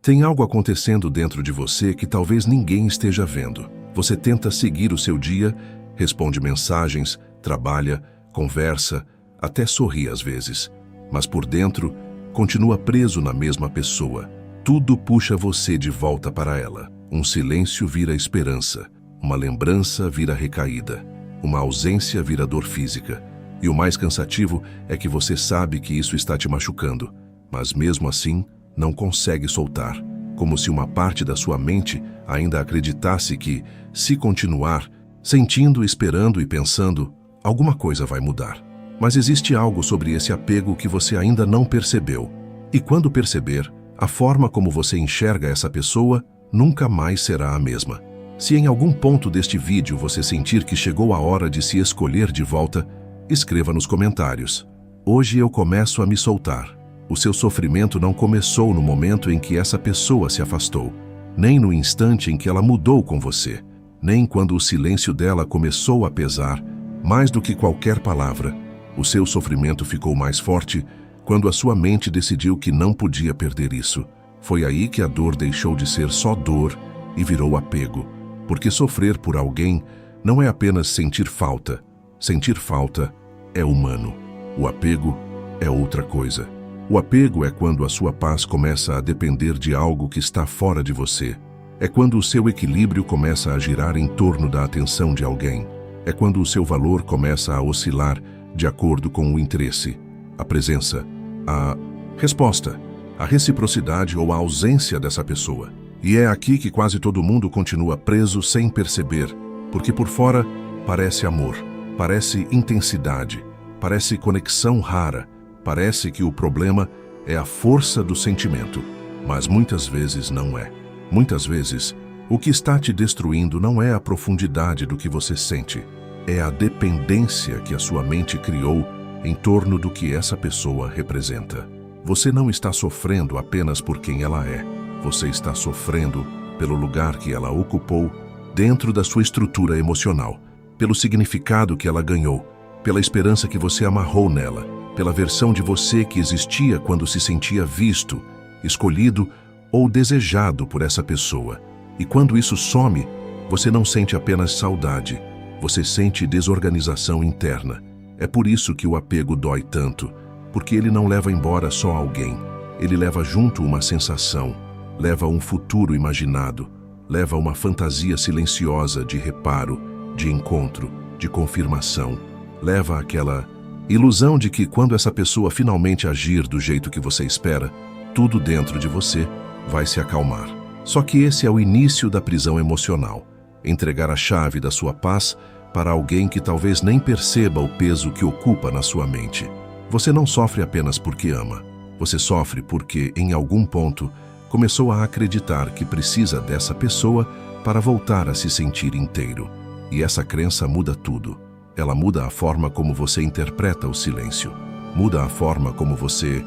Tem algo acontecendo dentro de você que talvez ninguém esteja vendo. Você tenta seguir o seu dia, responde mensagens, trabalha, conversa, até sorri às vezes. Mas por dentro, continua preso na mesma pessoa. Tudo puxa você de volta para ela. Um silêncio vira esperança. Uma lembrança vira recaída. Uma ausência vira dor física. E o mais cansativo é que você sabe que isso está te machucando, mas mesmo assim não consegue soltar, como se uma parte da sua mente ainda acreditasse que, se continuar, sentindo, esperando e pensando, alguma coisa vai mudar. Mas existe algo sobre esse apego que você ainda não percebeu. E quando perceber, a forma como você enxerga essa pessoa nunca mais será a mesma. Se em algum ponto deste vídeo você sentir que chegou a hora de se escolher de volta, escreva nos comentários: hoje eu começo a me soltar. O seu sofrimento não começou no momento em que essa pessoa se afastou, nem no instante em que ela mudou com você, nem quando o silêncio dela começou a pesar mais do que qualquer palavra. O seu sofrimento ficou mais forte quando a sua mente decidiu que não podia perder isso. Foi aí que a dor deixou de ser só dor e virou apego, porque sofrer por alguém não é apenas sentir falta. Sentir falta é humano. O apego é outra coisa. O apego é quando a sua paz começa a depender de algo que está fora de você. É quando o seu equilíbrio começa a girar em torno da atenção de alguém. É quando o seu valor começa a oscilar de acordo com o interesse, a presença, a resposta, a reciprocidade ou a ausência dessa pessoa. E é aqui que quase todo mundo continua preso sem perceber, porque por fora parece amor. Parece intensidade, parece conexão rara, parece que o problema é a força do sentimento, mas muitas vezes não é. Muitas vezes, o que está te destruindo não é a profundidade do que você sente, é a dependência que a sua mente criou em torno do que essa pessoa representa. Você não está sofrendo apenas por quem ela é, você está sofrendo pelo lugar que ela ocupou dentro da sua estrutura emocional. Pelo significado que ela ganhou, pela esperança que você amarrou nela, pela versão de você que existia quando se sentia visto, escolhido ou desejado por essa pessoa. E quando isso some, você não sente apenas saudade, você sente desorganização interna. É por isso que o apego dói tanto, porque ele não leva embora só alguém, ele leva junto uma sensação, leva um futuro imaginado, leva uma fantasia silenciosa de reparo, de encontro, de confirmação. Leva àquela ilusão de que quando essa pessoa finalmente agir do jeito que você espera, tudo dentro de você vai se acalmar. Só que esse é o início da prisão emocional. Entregar a chave da sua paz para alguém que talvez nem perceba o peso que ocupa na sua mente. Você não sofre apenas porque ama. Você sofre porque, em algum ponto, começou a acreditar que precisa dessa pessoa para voltar a se sentir inteiro. E essa crença muda tudo. Ela muda a forma como você interpreta o silêncio. Muda a forma como você...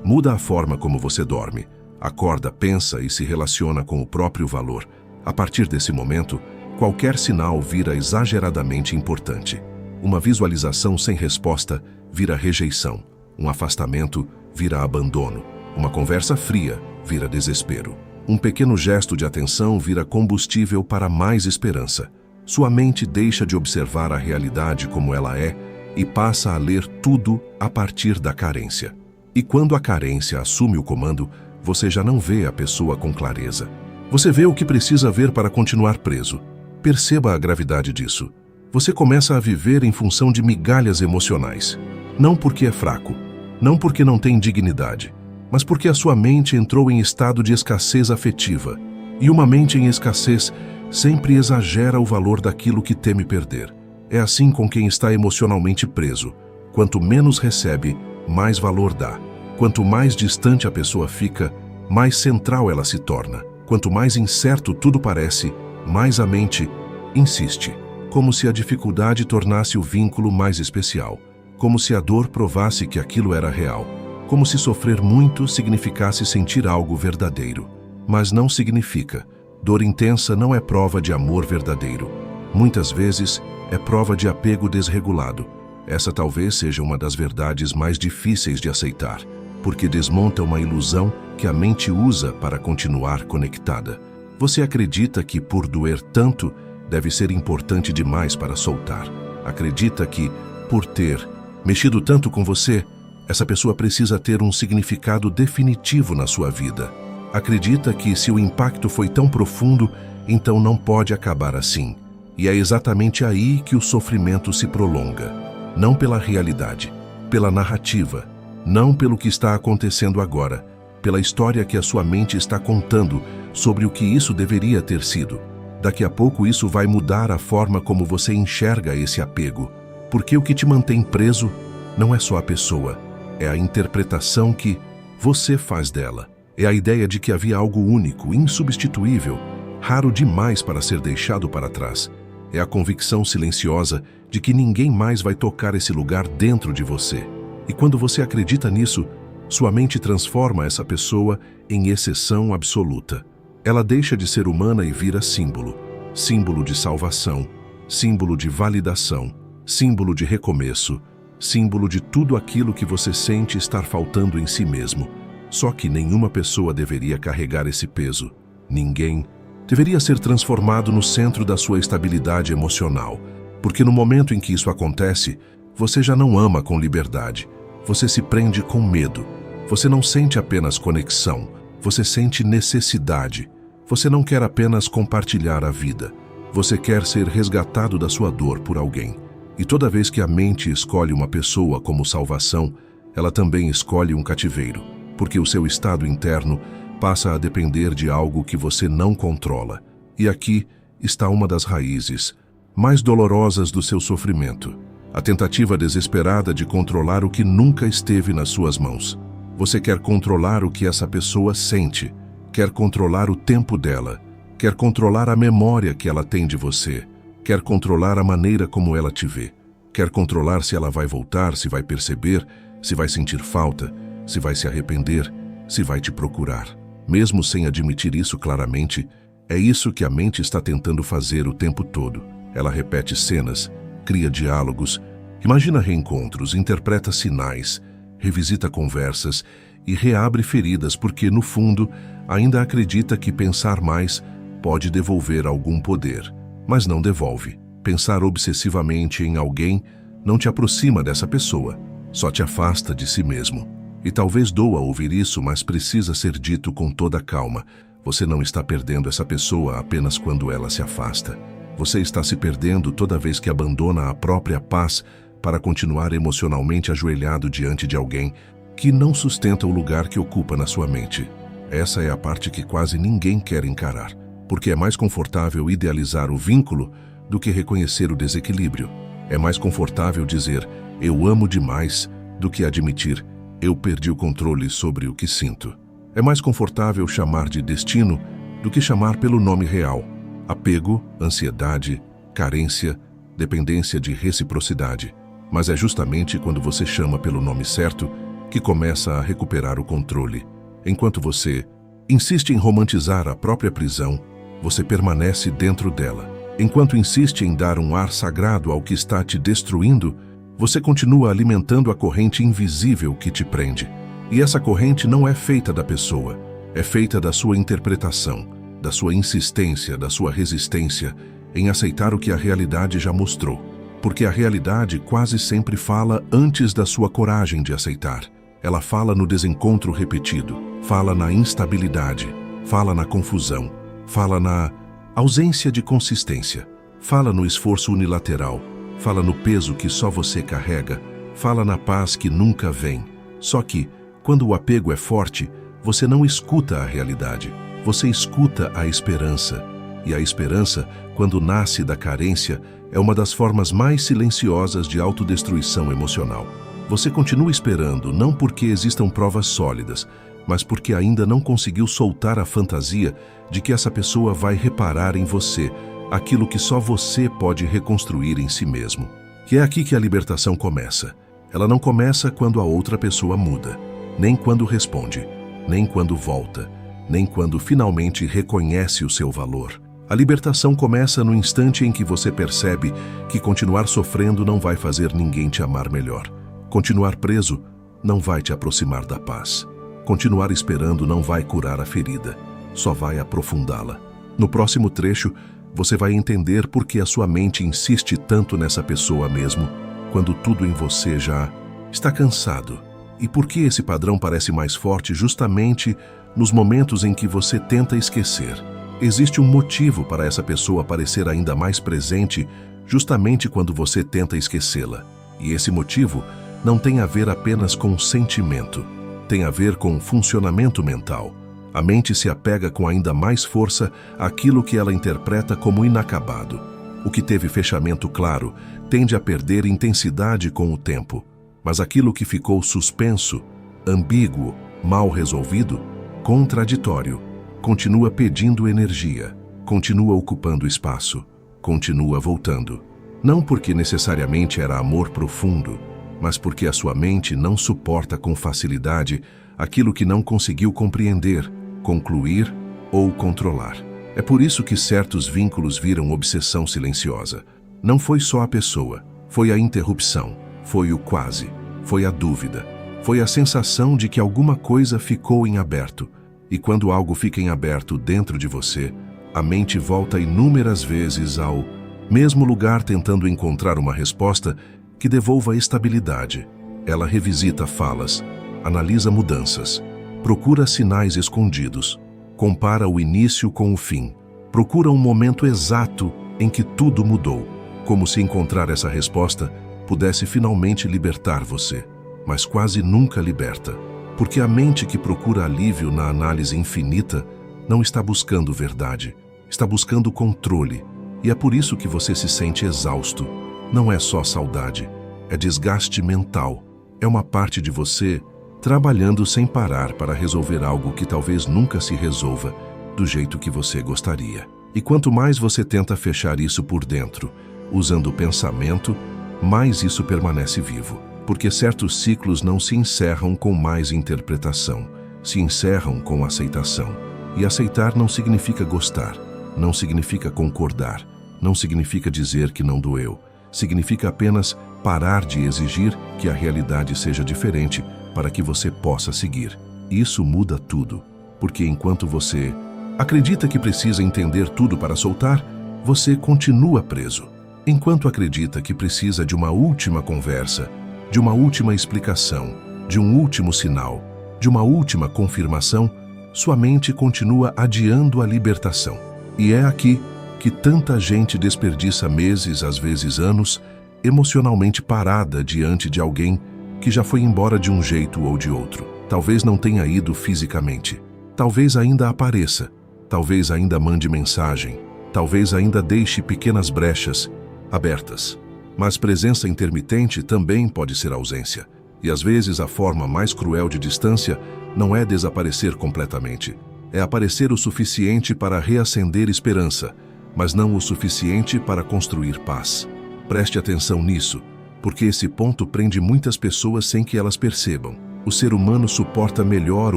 Muda a forma como você dorme, acorda, pensa e se relaciona com o próprio valor. A partir desse momento, qualquer sinal vira exageradamente importante. Uma visualização sem resposta vira rejeição. Um afastamento vira abandono. Uma conversa fria vira desespero. Um pequeno gesto de atenção vira combustível para mais esperança. Sua mente deixa de observar a realidade como ela é e passa a ler tudo a partir da carência. E quando a carência assume o comando, você já não vê a pessoa com clareza. Você vê o que precisa ver para continuar preso. Perceba a gravidade disso. Você começa a viver em função de migalhas emocionais. Não porque é fraco, não porque não tem dignidade, mas porque a sua mente entrou em estado de escassez afetiva. E uma mente em escassez sempre exagera o valor daquilo que teme perder. É assim com quem está emocionalmente preso. Quanto menos recebe, mais valor dá. Quanto mais distante a pessoa fica, mais central ela se torna. Quanto mais incerto tudo parece, mais a mente insiste. Como se a dificuldade tornasse o vínculo mais especial. Como se a dor provasse que aquilo era real. Como se sofrer muito significasse sentir algo verdadeiro. Mas não significa. Dor intensa não é prova de amor verdadeiro. Muitas vezes, é prova de apego desregulado. Essa talvez seja uma das verdades mais difíceis de aceitar. porque desmonta uma ilusão que a mente usa para continuar conectada. Você acredita que, por doer tanto, deve ser importante demais para soltar. Acredita que, por ter mexido tanto com você, essa pessoa precisa ter um significado definitivo na sua vida. Acredita que, se o impacto foi tão profundo, então não pode acabar assim. E é exatamente aí que o sofrimento se prolonga. Não pela realidade, pela narrativa, não pelo que está acontecendo agora, pela história que a sua mente está contando sobre o que isso deveria ter sido. Daqui a pouco isso vai mudar a forma como você enxerga esse apego, porque o que te mantém preso não é só a pessoa, é a interpretação que você faz dela. É a ideia de que havia algo único, insubstituível, raro demais para ser deixado para trás. É a convicção silenciosa de que ninguém mais vai tocar esse lugar dentro de você. E quando você acredita nisso, sua mente transforma essa pessoa em exceção absoluta. Ela deixa de ser humana e vira símbolo. Símbolo de salvação, símbolo de validação, símbolo de recomeço, símbolo de tudo aquilo que você sente estar faltando em si mesmo. Só que nenhuma pessoa deveria carregar esse peso. Ninguém deveria ser transformado no centro da sua estabilidade emocional, porque no momento em que isso acontece, você já não ama com liberdade. Você se prende com medo. Você não sente apenas conexão, você sente necessidade. Você não quer apenas compartilhar a vida. Você quer ser resgatado da sua dor por alguém. E toda vez que a mente escolhe uma pessoa como salvação, ela também escolhe um cativeiro, porque o seu estado interno passa a depender de algo que você não controla. E aqui está uma das raízes mais dolorosas do seu sofrimento: a tentativa desesperada de controlar o que nunca esteve nas suas mãos. Você quer controlar o que essa pessoa sente, quer controlar o tempo dela, quer controlar a memória que ela tem de você, quer controlar a maneira como ela te vê, quer controlar se ela vai voltar, se vai perceber, se vai sentir falta, se vai se arrepender, se vai te procurar. Mesmo sem admitir isso claramente, é isso que a mente está tentando fazer o tempo todo. Ela repete cenas, cria diálogos, imagina reencontros, interpreta sinais, revisita conversas e reabre feridas porque, no fundo, ainda acredita que pensar mais pode devolver algum poder, mas não devolve. Pensar obsessivamente em alguém não te aproxima dessa pessoa, só te afasta de si mesmo. E talvez doa ouvir isso, mas precisa ser dito com toda calma. Você não está perdendo essa pessoa apenas quando ela se afasta. Você está se perdendo toda vez que abandona a própria paz para continuar emocionalmente ajoelhado diante de alguém que não sustenta o lugar que ocupa na sua mente. Essa é a parte que quase ninguém quer encarar, porque é mais confortável idealizar o vínculo do que reconhecer o desequilíbrio. É mais confortável dizer "eu amo demais" do que admitir "eu perdi o controle sobre o que sinto". É mais confortável chamar de destino do que chamar pelo nome real: apego, ansiedade, carência, dependência de reciprocidade. Mas é justamente quando você chama pelo nome certo que começa a recuperar o controle. Enquanto você insiste em romantizar a própria prisão, você permanece dentro dela. Enquanto insiste em dar um ar sagrado ao que está te destruindo, você continua alimentando a corrente invisível que te prende. E essa corrente não é feita da pessoa, é feita da sua interpretação, da sua insistência, da sua resistência em aceitar o que a realidade já mostrou. Porque a realidade quase sempre fala antes da sua coragem de aceitar. Ela fala no desencontro repetido, fala na instabilidade, fala na confusão, fala na ausência de consistência, fala no esforço unilateral, fala no peso que só você carrega, fala na paz que nunca vem. Só que, quando o apego é forte, você não escuta a realidade, você escuta a esperança. E a esperança, quando nasce da carência, é uma das formas mais silenciosas de autodestruição emocional. Você continua esperando não porque existam provas sólidas, mas porque ainda não conseguiu soltar a fantasia de que essa pessoa vai reparar em você aquilo que só você pode reconstruir em si mesmo. E é aqui que a libertação começa. Ela não começa quando a outra pessoa muda, nem quando responde, nem quando volta, nem quando finalmente reconhece o seu valor. A libertação começa no instante em que você percebe que continuar sofrendo não vai fazer ninguém te amar melhor. Continuar preso não vai te aproximar da paz. Continuar esperando não vai curar a ferida, só vai aprofundá-la. No próximo trecho, você vai entender por que a sua mente insiste tanto nessa pessoa mesmo, quando tudo em você já está cansado. E por que esse padrão parece mais forte justamente nos momentos em que você tenta esquecer. Existe um motivo para essa pessoa parecer ainda mais presente justamente quando você tenta esquecê-la. E esse motivo não tem a ver apenas com sentimento, tem a ver com funcionamento mental. A mente se apega com ainda mais força àquilo que ela interpreta como inacabado. O que teve fechamento claro tende a perder intensidade com o tempo, mas aquilo que ficou suspenso, ambíguo, mal resolvido, contraditório, continua pedindo energia, continua ocupando espaço, continua voltando. Não porque necessariamente era amor profundo, mas porque a sua mente não suporta com facilidade aquilo que não conseguiu compreender, concluir ou controlar. É por isso que certos vínculos viram obsessão silenciosa. Não foi só a pessoa, foi a interrupção, foi o quase, foi a dúvida, foi a sensação de que alguma coisa ficou em aberto. E quando algo fica em aberto dentro de você, a mente volta inúmeras vezes ao mesmo lugar tentando encontrar uma resposta que devolva estabilidade. Ela revisita falas, analisa mudanças, procura sinais escondidos, compara o início com o fim, procura um momento exato em que tudo mudou, como se encontrar essa resposta pudesse finalmente libertar você, mas quase nunca liberta, porque a mente que procura alívio na análise infinita não está buscando verdade, está buscando controle, e é por isso que você se sente exausto. Não é só saudade, é desgaste mental, é uma parte de você trabalhando sem parar para resolver algo que talvez nunca se resolva do jeito que você gostaria. E quanto mais você tenta fechar isso por dentro, usando o pensamento, mais isso permanece vivo. Porque certos ciclos não se encerram com mais interpretação, se encerram com aceitação. E aceitar não significa gostar, não significa concordar, não significa dizer que não doeu. Significa apenas parar de exigir que a realidade seja diferente para que você possa seguir. Isso muda tudo, porque enquanto você acredita que precisa entender tudo para soltar, você continua preso. Enquanto acredita que precisa de uma última conversa, de uma última explicação, de um último sinal, de uma última confirmação, sua mente continua adiando a libertação. E é aqui que tanta gente desperdiça meses, às vezes anos, emocionalmente parada diante de alguém que já foi embora de um jeito ou de outro. Talvez não tenha ido fisicamente, talvez ainda apareça, talvez ainda mande mensagem, talvez ainda deixe pequenas brechas abertas. Mas presença intermitente também pode ser ausência. E às vezes a forma mais cruel de distância não é desaparecer completamente. É aparecer o suficiente para reacender esperança, mas não o suficiente para construir paz. Preste atenção nisso, porque esse ponto prende muitas pessoas sem que elas percebam. O ser humano suporta melhor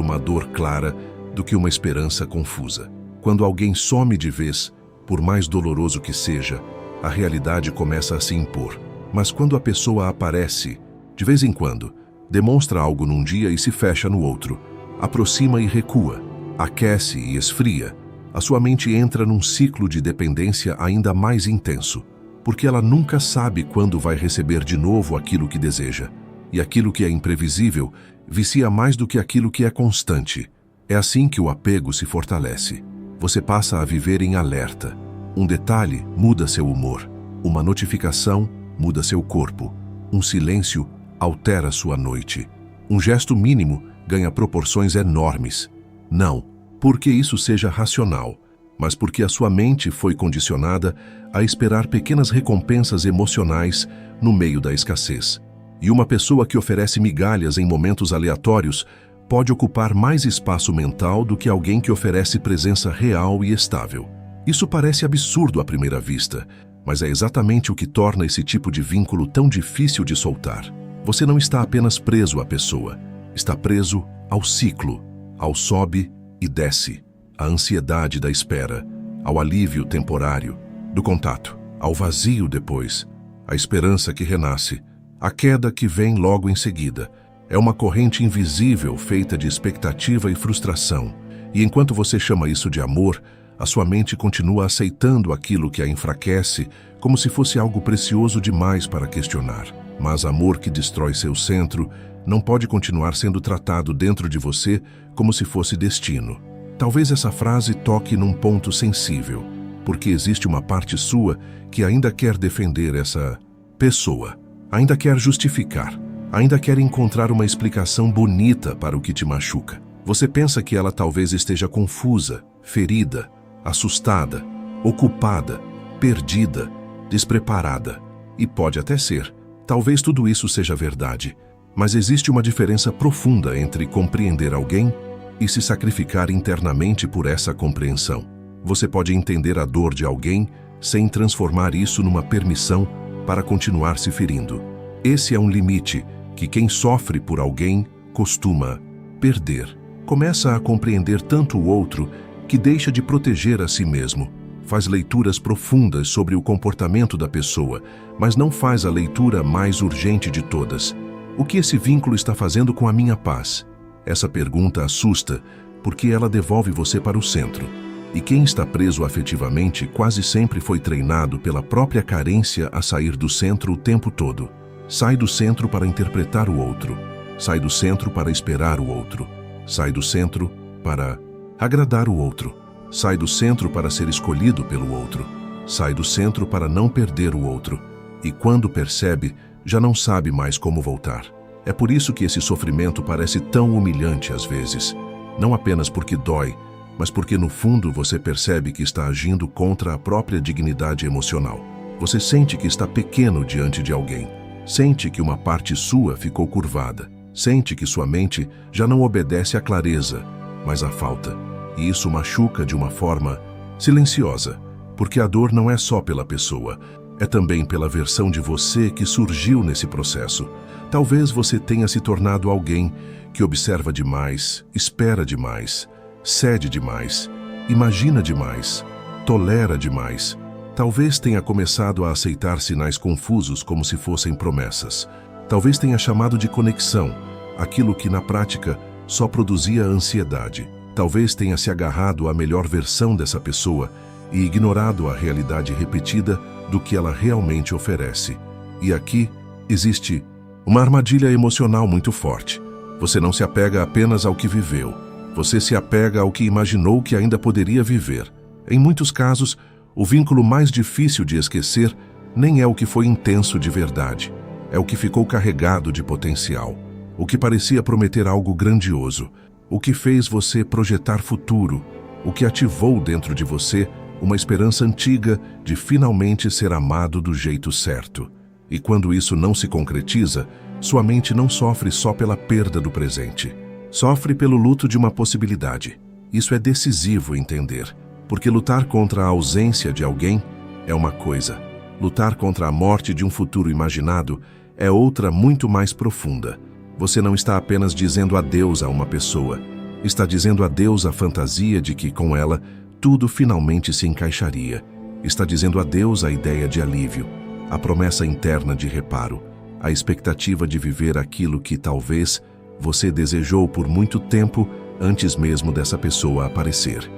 uma dor clara do que uma esperança confusa. Quando alguém some de vez, por mais doloroso que seja, a realidade começa a se impor. Mas quando a pessoa aparece, de vez em quando, demonstra algo num dia e se fecha no outro, aproxima e recua, aquece e esfria, a sua mente entra num ciclo de dependência ainda mais intenso, porque ela nunca sabe quando vai receber de novo aquilo que deseja. E aquilo que é imprevisível vicia mais do que aquilo que é constante. É assim que o apego se fortalece. Você passa a viver em alerta. Um detalhe muda seu humor. Uma notificação muda seu corpo. Um silêncio altera sua noite. Um gesto mínimo ganha proporções enormes. Não porque isso seja racional, mas porque a sua mente foi condicionada a esperar pequenas recompensas emocionais no meio da escassez. E uma pessoa que oferece migalhas em momentos aleatórios pode ocupar mais espaço mental do que alguém que oferece presença real e estável. Isso parece absurdo à primeira vista, mas é exatamente o que torna esse tipo de vínculo tão difícil de soltar. Você não está apenas preso à pessoa, está preso ao ciclo, ao sobe e desce, à ansiedade da espera, ao alívio temporário do contato, ao vazio depois, à esperança que renasce, à queda que vem logo em seguida. É uma corrente invisível feita de expectativa e frustração. E enquanto você chama isso de amor, a sua mente continua aceitando aquilo que a enfraquece como se fosse algo precioso demais para questionar. Mas amor que destrói seu centro não pode continuar sendo tratado dentro de você como se fosse destino. Talvez essa frase toque num ponto sensível, porque existe uma parte sua que ainda quer defender essa pessoa, ainda quer justificar, ainda quer encontrar uma explicação bonita para o que te machuca. Você pensa que ela talvez esteja confusa, ferida, assustada, ocupada, perdida, despreparada. E pode até ser. Talvez tudo isso seja verdade. Mas existe uma diferença profunda entre compreender alguém e se sacrificar internamente por essa compreensão. Você pode entender a dor de alguém sem transformar isso numa permissão para continuar se ferindo. Esse é um limite que quem sofre por alguém costuma perder. Começa a compreender tanto o outro que deixa de proteger a si mesmo. Faz leituras profundas sobre o comportamento da pessoa, mas não faz a leitura mais urgente de todas. O que esse vínculo está fazendo com a minha paz? Essa pergunta assusta, porque ela devolve você para o centro. E quem está preso afetivamente quase sempre foi treinado pela própria carência a sair do centro o tempo todo. Sai do centro para interpretar o outro. Sai do centro para esperar o outro. Sai do centro para agradar o outro. Sai do centro para ser escolhido pelo outro. Sai do centro para não perder o outro. E quando percebe, já não sabe mais como voltar. É por isso que esse sofrimento parece tão humilhante às vezes. Não apenas porque dói, mas porque no fundo você percebe que está agindo contra a própria dignidade emocional. Você sente que está pequeno diante de alguém. Sente que uma parte sua ficou curvada. Sente que sua mente já não obedece à clareza, mas à falta. E isso machuca de uma forma silenciosa, porque a dor não é só pela pessoa, é também pela versão de você que surgiu nesse processo. Talvez você tenha se tornado alguém que observa demais, espera demais, cede demais, imagina demais, tolera demais. Talvez tenha começado a aceitar sinais confusos como se fossem promessas. Talvez tenha chamado de conexão aquilo que na prática só produzia ansiedade. Talvez tenha se agarrado à melhor versão dessa pessoa e ignorado a realidade repetida do que ela realmente oferece. E aqui existe uma armadilha emocional muito forte. Você não se apega apenas ao que viveu. Você se apega ao que imaginou que ainda poderia viver. Em muitos casos, o vínculo mais difícil de esquecer nem é o que foi intenso de verdade. É o que ficou carregado de potencial. O que parecia prometer algo grandioso. O que fez você projetar futuro. O que ativou dentro de você uma esperança antiga de finalmente ser amado do jeito certo. E quando isso não se concretiza, sua mente não sofre só pela perda do presente. Sofre pelo luto de uma possibilidade. Isso é decisivo entender, porque lutar contra a ausência de alguém é uma coisa. Lutar contra a morte de um futuro imaginado é outra muito mais profunda. Você não está apenas dizendo adeus a uma pessoa. Está dizendo adeus à fantasia de que, com ela, tudo finalmente se encaixaria. Está dizendo adeus à ideia de alívio, à promessa interna de reparo, à expectativa de viver aquilo que, talvez, você desejou por muito tempo antes mesmo dessa pessoa aparecer.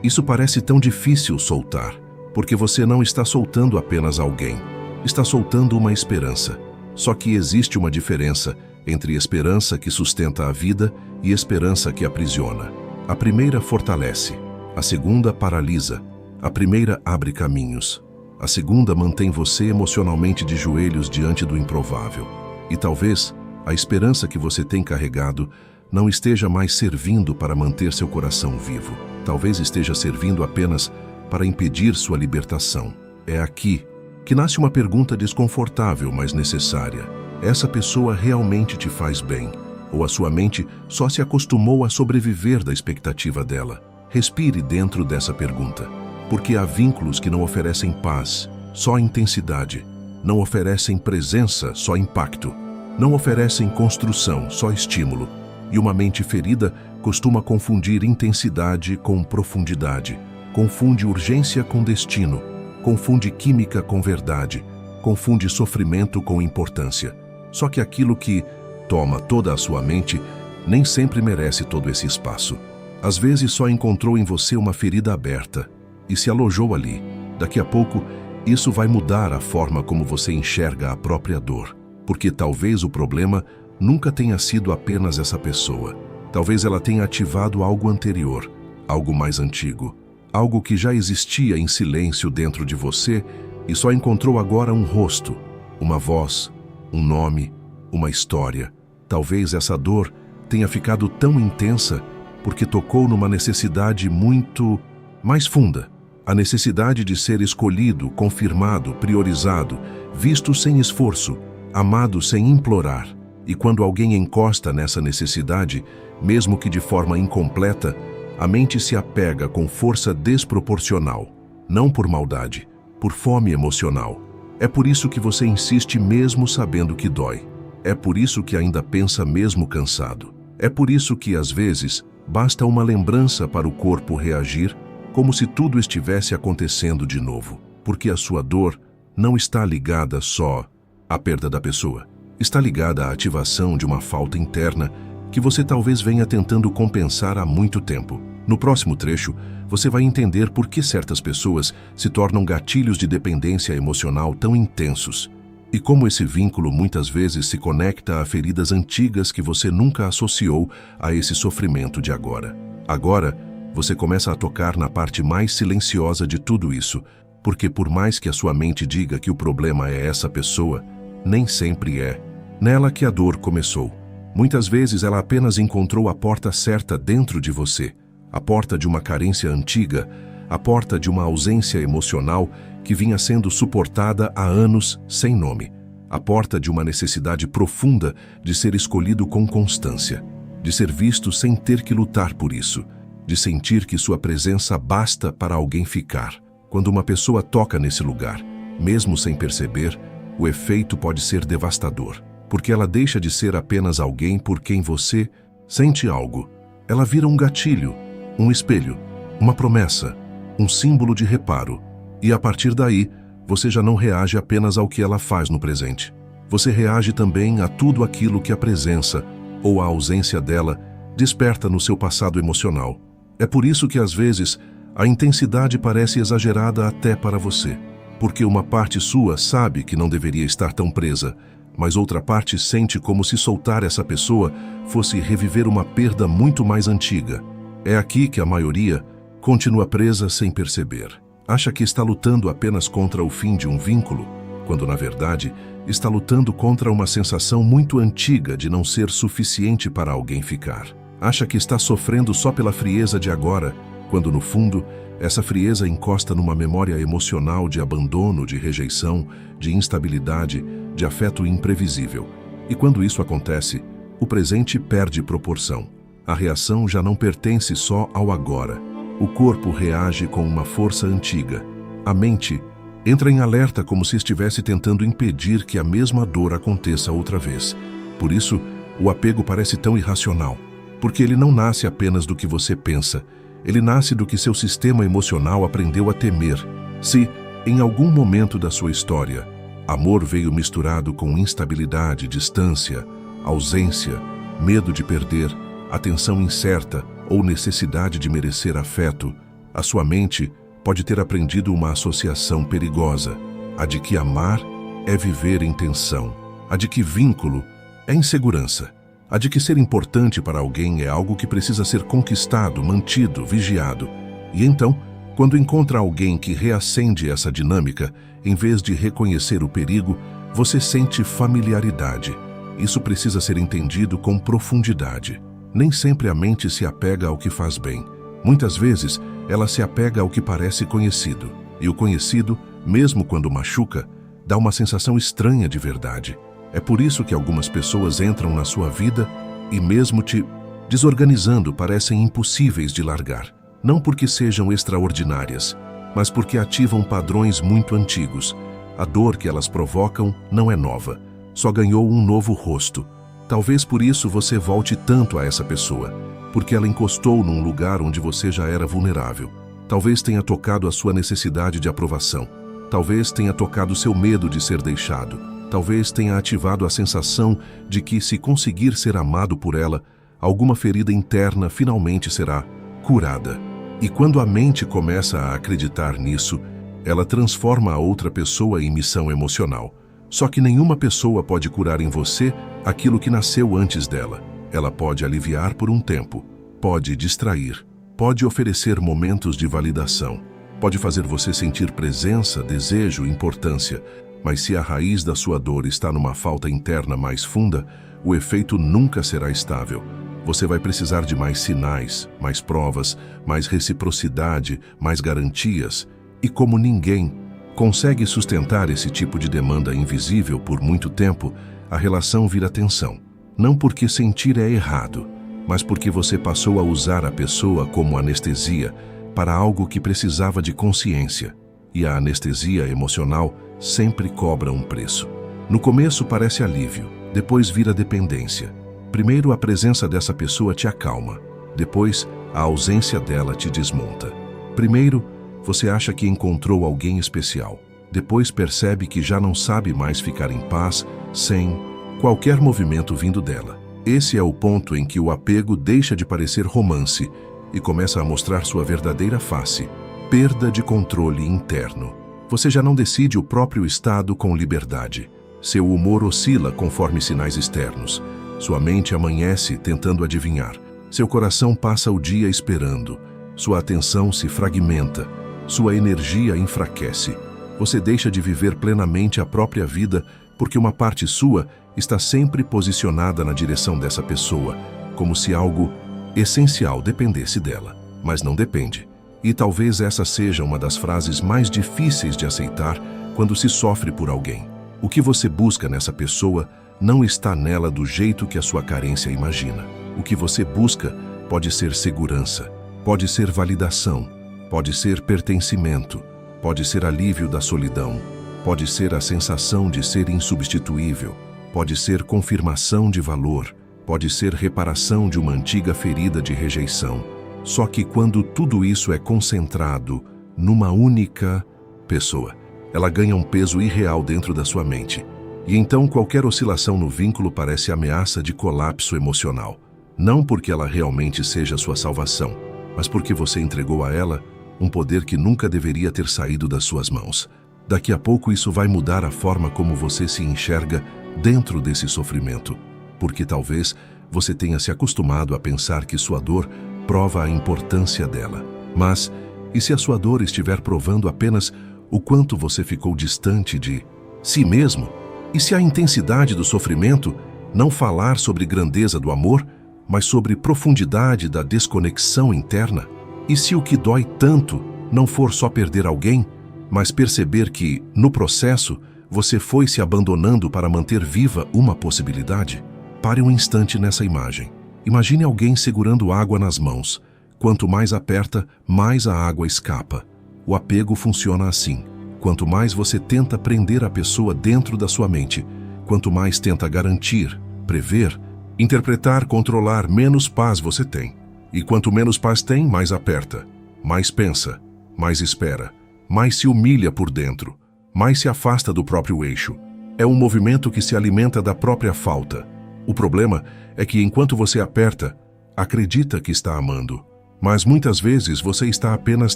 Isso parece tão difícil soltar, porque você não está soltando apenas alguém. Está soltando uma esperança. Só que existe uma diferença entre esperança que sustenta a vida e esperança que aprisiona. A primeira fortalece, a segunda paralisa, a primeira abre caminhos, a segunda mantém você emocionalmente de joelhos diante do improvável. E talvez a esperança que você tem carregado não esteja mais servindo para manter seu coração vivo. Talvez esteja servindo apenas para impedir sua libertação. É aqui que nasce uma pergunta desconfortável, mas necessária. Essa pessoa realmente te faz bem? Ou a sua mente só se acostumou a sobreviver da expectativa dela? Respire dentro dessa pergunta, porque há vínculos que não oferecem paz, só intensidade. Não oferecem presença, só impacto. Não oferecem construção, só estímulo. E uma mente ferida costuma confundir intensidade com profundidade. Confunde urgência com destino. Confunde química com verdade. Confunde sofrimento com importância. Só que aquilo que toma toda a sua mente nem sempre merece todo esse espaço. Às vezes só encontrou em você uma ferida aberta e se alojou ali. Daqui a pouco, isso vai mudar a forma como você enxerga a própria dor, porque talvez o problema nunca tenha sido apenas essa pessoa. Talvez ela tenha ativado algo anterior, algo mais antigo, algo que já existia em silêncio dentro de você e só encontrou agora um rosto, uma voz, um nome, uma história. Talvez essa dor tenha ficado tão intensa porque tocou numa necessidade muito mais funda. A necessidade de ser escolhido, confirmado, priorizado, visto sem esforço, amado sem implorar. E quando alguém encosta nessa necessidade, mesmo que de forma incompleta, a mente se apega com força desproporcional, não por maldade, por fome emocional. É por isso que você insiste mesmo sabendo que dói. É por isso que ainda pensa mesmo cansado. É por isso que, às vezes, basta uma lembrança para o corpo reagir como se tudo estivesse acontecendo de novo. Porque a sua dor não está ligada só à perda da pessoa. Está ligada à ativação de uma falta interna que você talvez venha tentando compensar há muito tempo. No próximo trecho, você vai entender por que certas pessoas se tornam gatilhos de dependência emocional tão intensos e como esse vínculo muitas vezes se conecta a feridas antigas que você nunca associou a esse sofrimento de agora. Agora, você começa a tocar na parte mais silenciosa de tudo isso, porque por mais que a sua mente diga que o problema é essa pessoa, nem sempre é nela que a dor começou. Muitas vezes ela apenas encontrou a porta certa dentro de você, a porta de uma carência antiga, a porta de uma ausência emocional que vinha sendo suportada há anos sem nome, a porta de uma necessidade profunda de ser escolhido com constância, de ser visto sem ter que lutar por isso, de sentir que sua presença basta para alguém ficar. Quando uma pessoa toca nesse lugar, mesmo sem perceber, o efeito pode ser devastador, porque ela deixa de ser apenas alguém por quem você sente algo. Ela vira um gatilho, um espelho, uma promessa, um símbolo de reparo. E a partir daí, você já não reage apenas ao que ela faz no presente. Você reage também a tudo aquilo que a presença ou a ausência dela desperta no seu passado emocional. É por isso que às vezes a intensidade parece exagerada até para você, porque uma parte sua sabe que não deveria estar tão presa, mas outra parte sente como se soltar essa pessoa fosse reviver uma perda muito mais antiga. É aqui que a maioria continua presa sem perceber. Acha que está lutando apenas contra o fim de um vínculo, quando na verdade está lutando contra uma sensação muito antiga de não ser suficiente para alguém ficar. Acha que está sofrendo só pela frieza de agora, quando no fundo essa frieza encosta numa memória emocional de abandono, de rejeição, de instabilidade, de afeto imprevisível. E quando isso acontece, o presente perde proporção. A reação já não pertence só ao agora. O corpo reage com uma força antiga. A mente entra em alerta como se estivesse tentando impedir que a mesma dor aconteça outra vez. Por isso, o apego parece tão irracional, porque ele não nasce apenas do que você pensa. Ele nasce do que seu sistema emocional aprendeu a temer. Se, em algum momento da sua história, amor veio misturado com instabilidade, distância, ausência, medo de perder, atenção incerta ou necessidade de merecer afeto, a sua mente pode ter aprendido uma associação perigosa, a de que amar é viver em tensão, a de que vínculo é insegurança, a de que ser importante para alguém é algo que precisa ser conquistado, mantido, vigiado. E então, quando encontra alguém que reacende essa dinâmica, em vez de reconhecer o perigo, você sente familiaridade. Isso precisa ser entendido com profundidade. Nem sempre a mente se apega ao que faz bem. Muitas vezes, ela se apega ao que parece conhecido. E o conhecido, mesmo quando machuca, dá uma sensação estranha de verdade. É por isso que algumas pessoas entram na sua vida e mesmo te desorganizando parecem impossíveis de largar. Não porque sejam extraordinárias, mas porque ativam padrões muito antigos. A dor que elas provocam não é nova, só ganhou um novo rosto. Talvez por isso você volte tanto a essa pessoa, porque ela encostou num lugar onde você já era vulnerável. Talvez tenha tocado a sua necessidade de aprovação. Talvez tenha tocado seu medo de ser deixado. Talvez tenha ativado a sensação de que, se conseguir ser amado por ela, alguma ferida interna finalmente será curada. E quando a mente começa a acreditar nisso, ela transforma a outra pessoa em missão emocional. Só que nenhuma pessoa pode curar em você aquilo que nasceu antes dela. Ela pode aliviar por um tempo, pode distrair, pode oferecer momentos de validação, pode fazer você sentir presença, desejo, importância. Mas se a raiz da sua dor está numa falta interna mais funda, o efeito nunca será estável. Você vai precisar de mais sinais, mais provas, mais reciprocidade, mais garantias. E como ninguém consegue sustentar esse tipo de demanda invisível por muito tempo, a relação vira tensão. Não porque sentir é errado, mas porque você passou a usar a pessoa como anestesia para algo que precisava de consciência. E a anestesia emocional sempre cobra um preço. No começo parece alívio, depois vira dependência. Primeiro a presença dessa pessoa te acalma, depois a ausência dela te desmonta. Primeiro você acha que encontrou alguém especial, depois percebe que já não sabe mais ficar em paz sem qualquer movimento vindo dela. Esse é o ponto em que o apego deixa de parecer romance e começa a mostrar sua verdadeira face: perda de controle interno. Você já não decide o próprio estado com liberdade. Seu humor oscila conforme sinais externos. Sua mente amanhece tentando adivinhar. Seu coração passa o dia esperando. Sua atenção se fragmenta. Sua energia enfraquece. Você deixa de viver plenamente a própria vida porque uma parte sua está sempre posicionada na direção dessa pessoa, como se algo essencial dependesse dela, mas não depende. E talvez essa seja uma das frases mais difíceis de aceitar quando se sofre por alguém. O que você busca nessa pessoa não está nela do jeito que a sua carência imagina. O que você busca pode ser segurança, pode ser validação, pode ser pertencimento, pode ser alívio da solidão, pode ser a sensação de ser insubstituível, pode ser confirmação de valor, pode ser reparação de uma antiga ferida de rejeição. Só que quando tudo isso é concentrado numa única pessoa, ela ganha um peso irreal dentro da sua mente. E então qualquer oscilação no vínculo parece ameaça de colapso emocional. Não porque ela realmente seja sua salvação, mas porque você entregou a ela um poder que nunca deveria ter saído das suas mãos. Daqui a pouco isso vai mudar a forma como você se enxerga dentro desse sofrimento, porque talvez você tenha se acostumado a pensar que sua dor prova a importância dela. Mas, e se a sua dor estiver provando apenas o quanto você ficou distante de si mesmo? E se a intensidade do sofrimento não falar sobre grandeza do amor, mas sobre profundidade da desconexão interna? E se o que dói tanto não for só perder alguém, mas perceber que, no processo, você foi se abandonando para manter viva uma possibilidade? Pare um instante nessa imagem. Imagine alguém segurando água nas mãos. Quanto mais aperta, mais a água escapa. O apego funciona assim. Quanto mais você tenta prender a pessoa dentro da sua mente, quanto mais tenta garantir, prever, interpretar, controlar, menos paz você tem. E quanto menos paz tem, mais aperta, mais pensa, mais espera, mais se humilha por dentro, mais se afasta do próprio eixo. É um movimento que se alimenta da própria falta. O problema é que enquanto você aperta, acredita que está amando. Mas muitas vezes você está apenas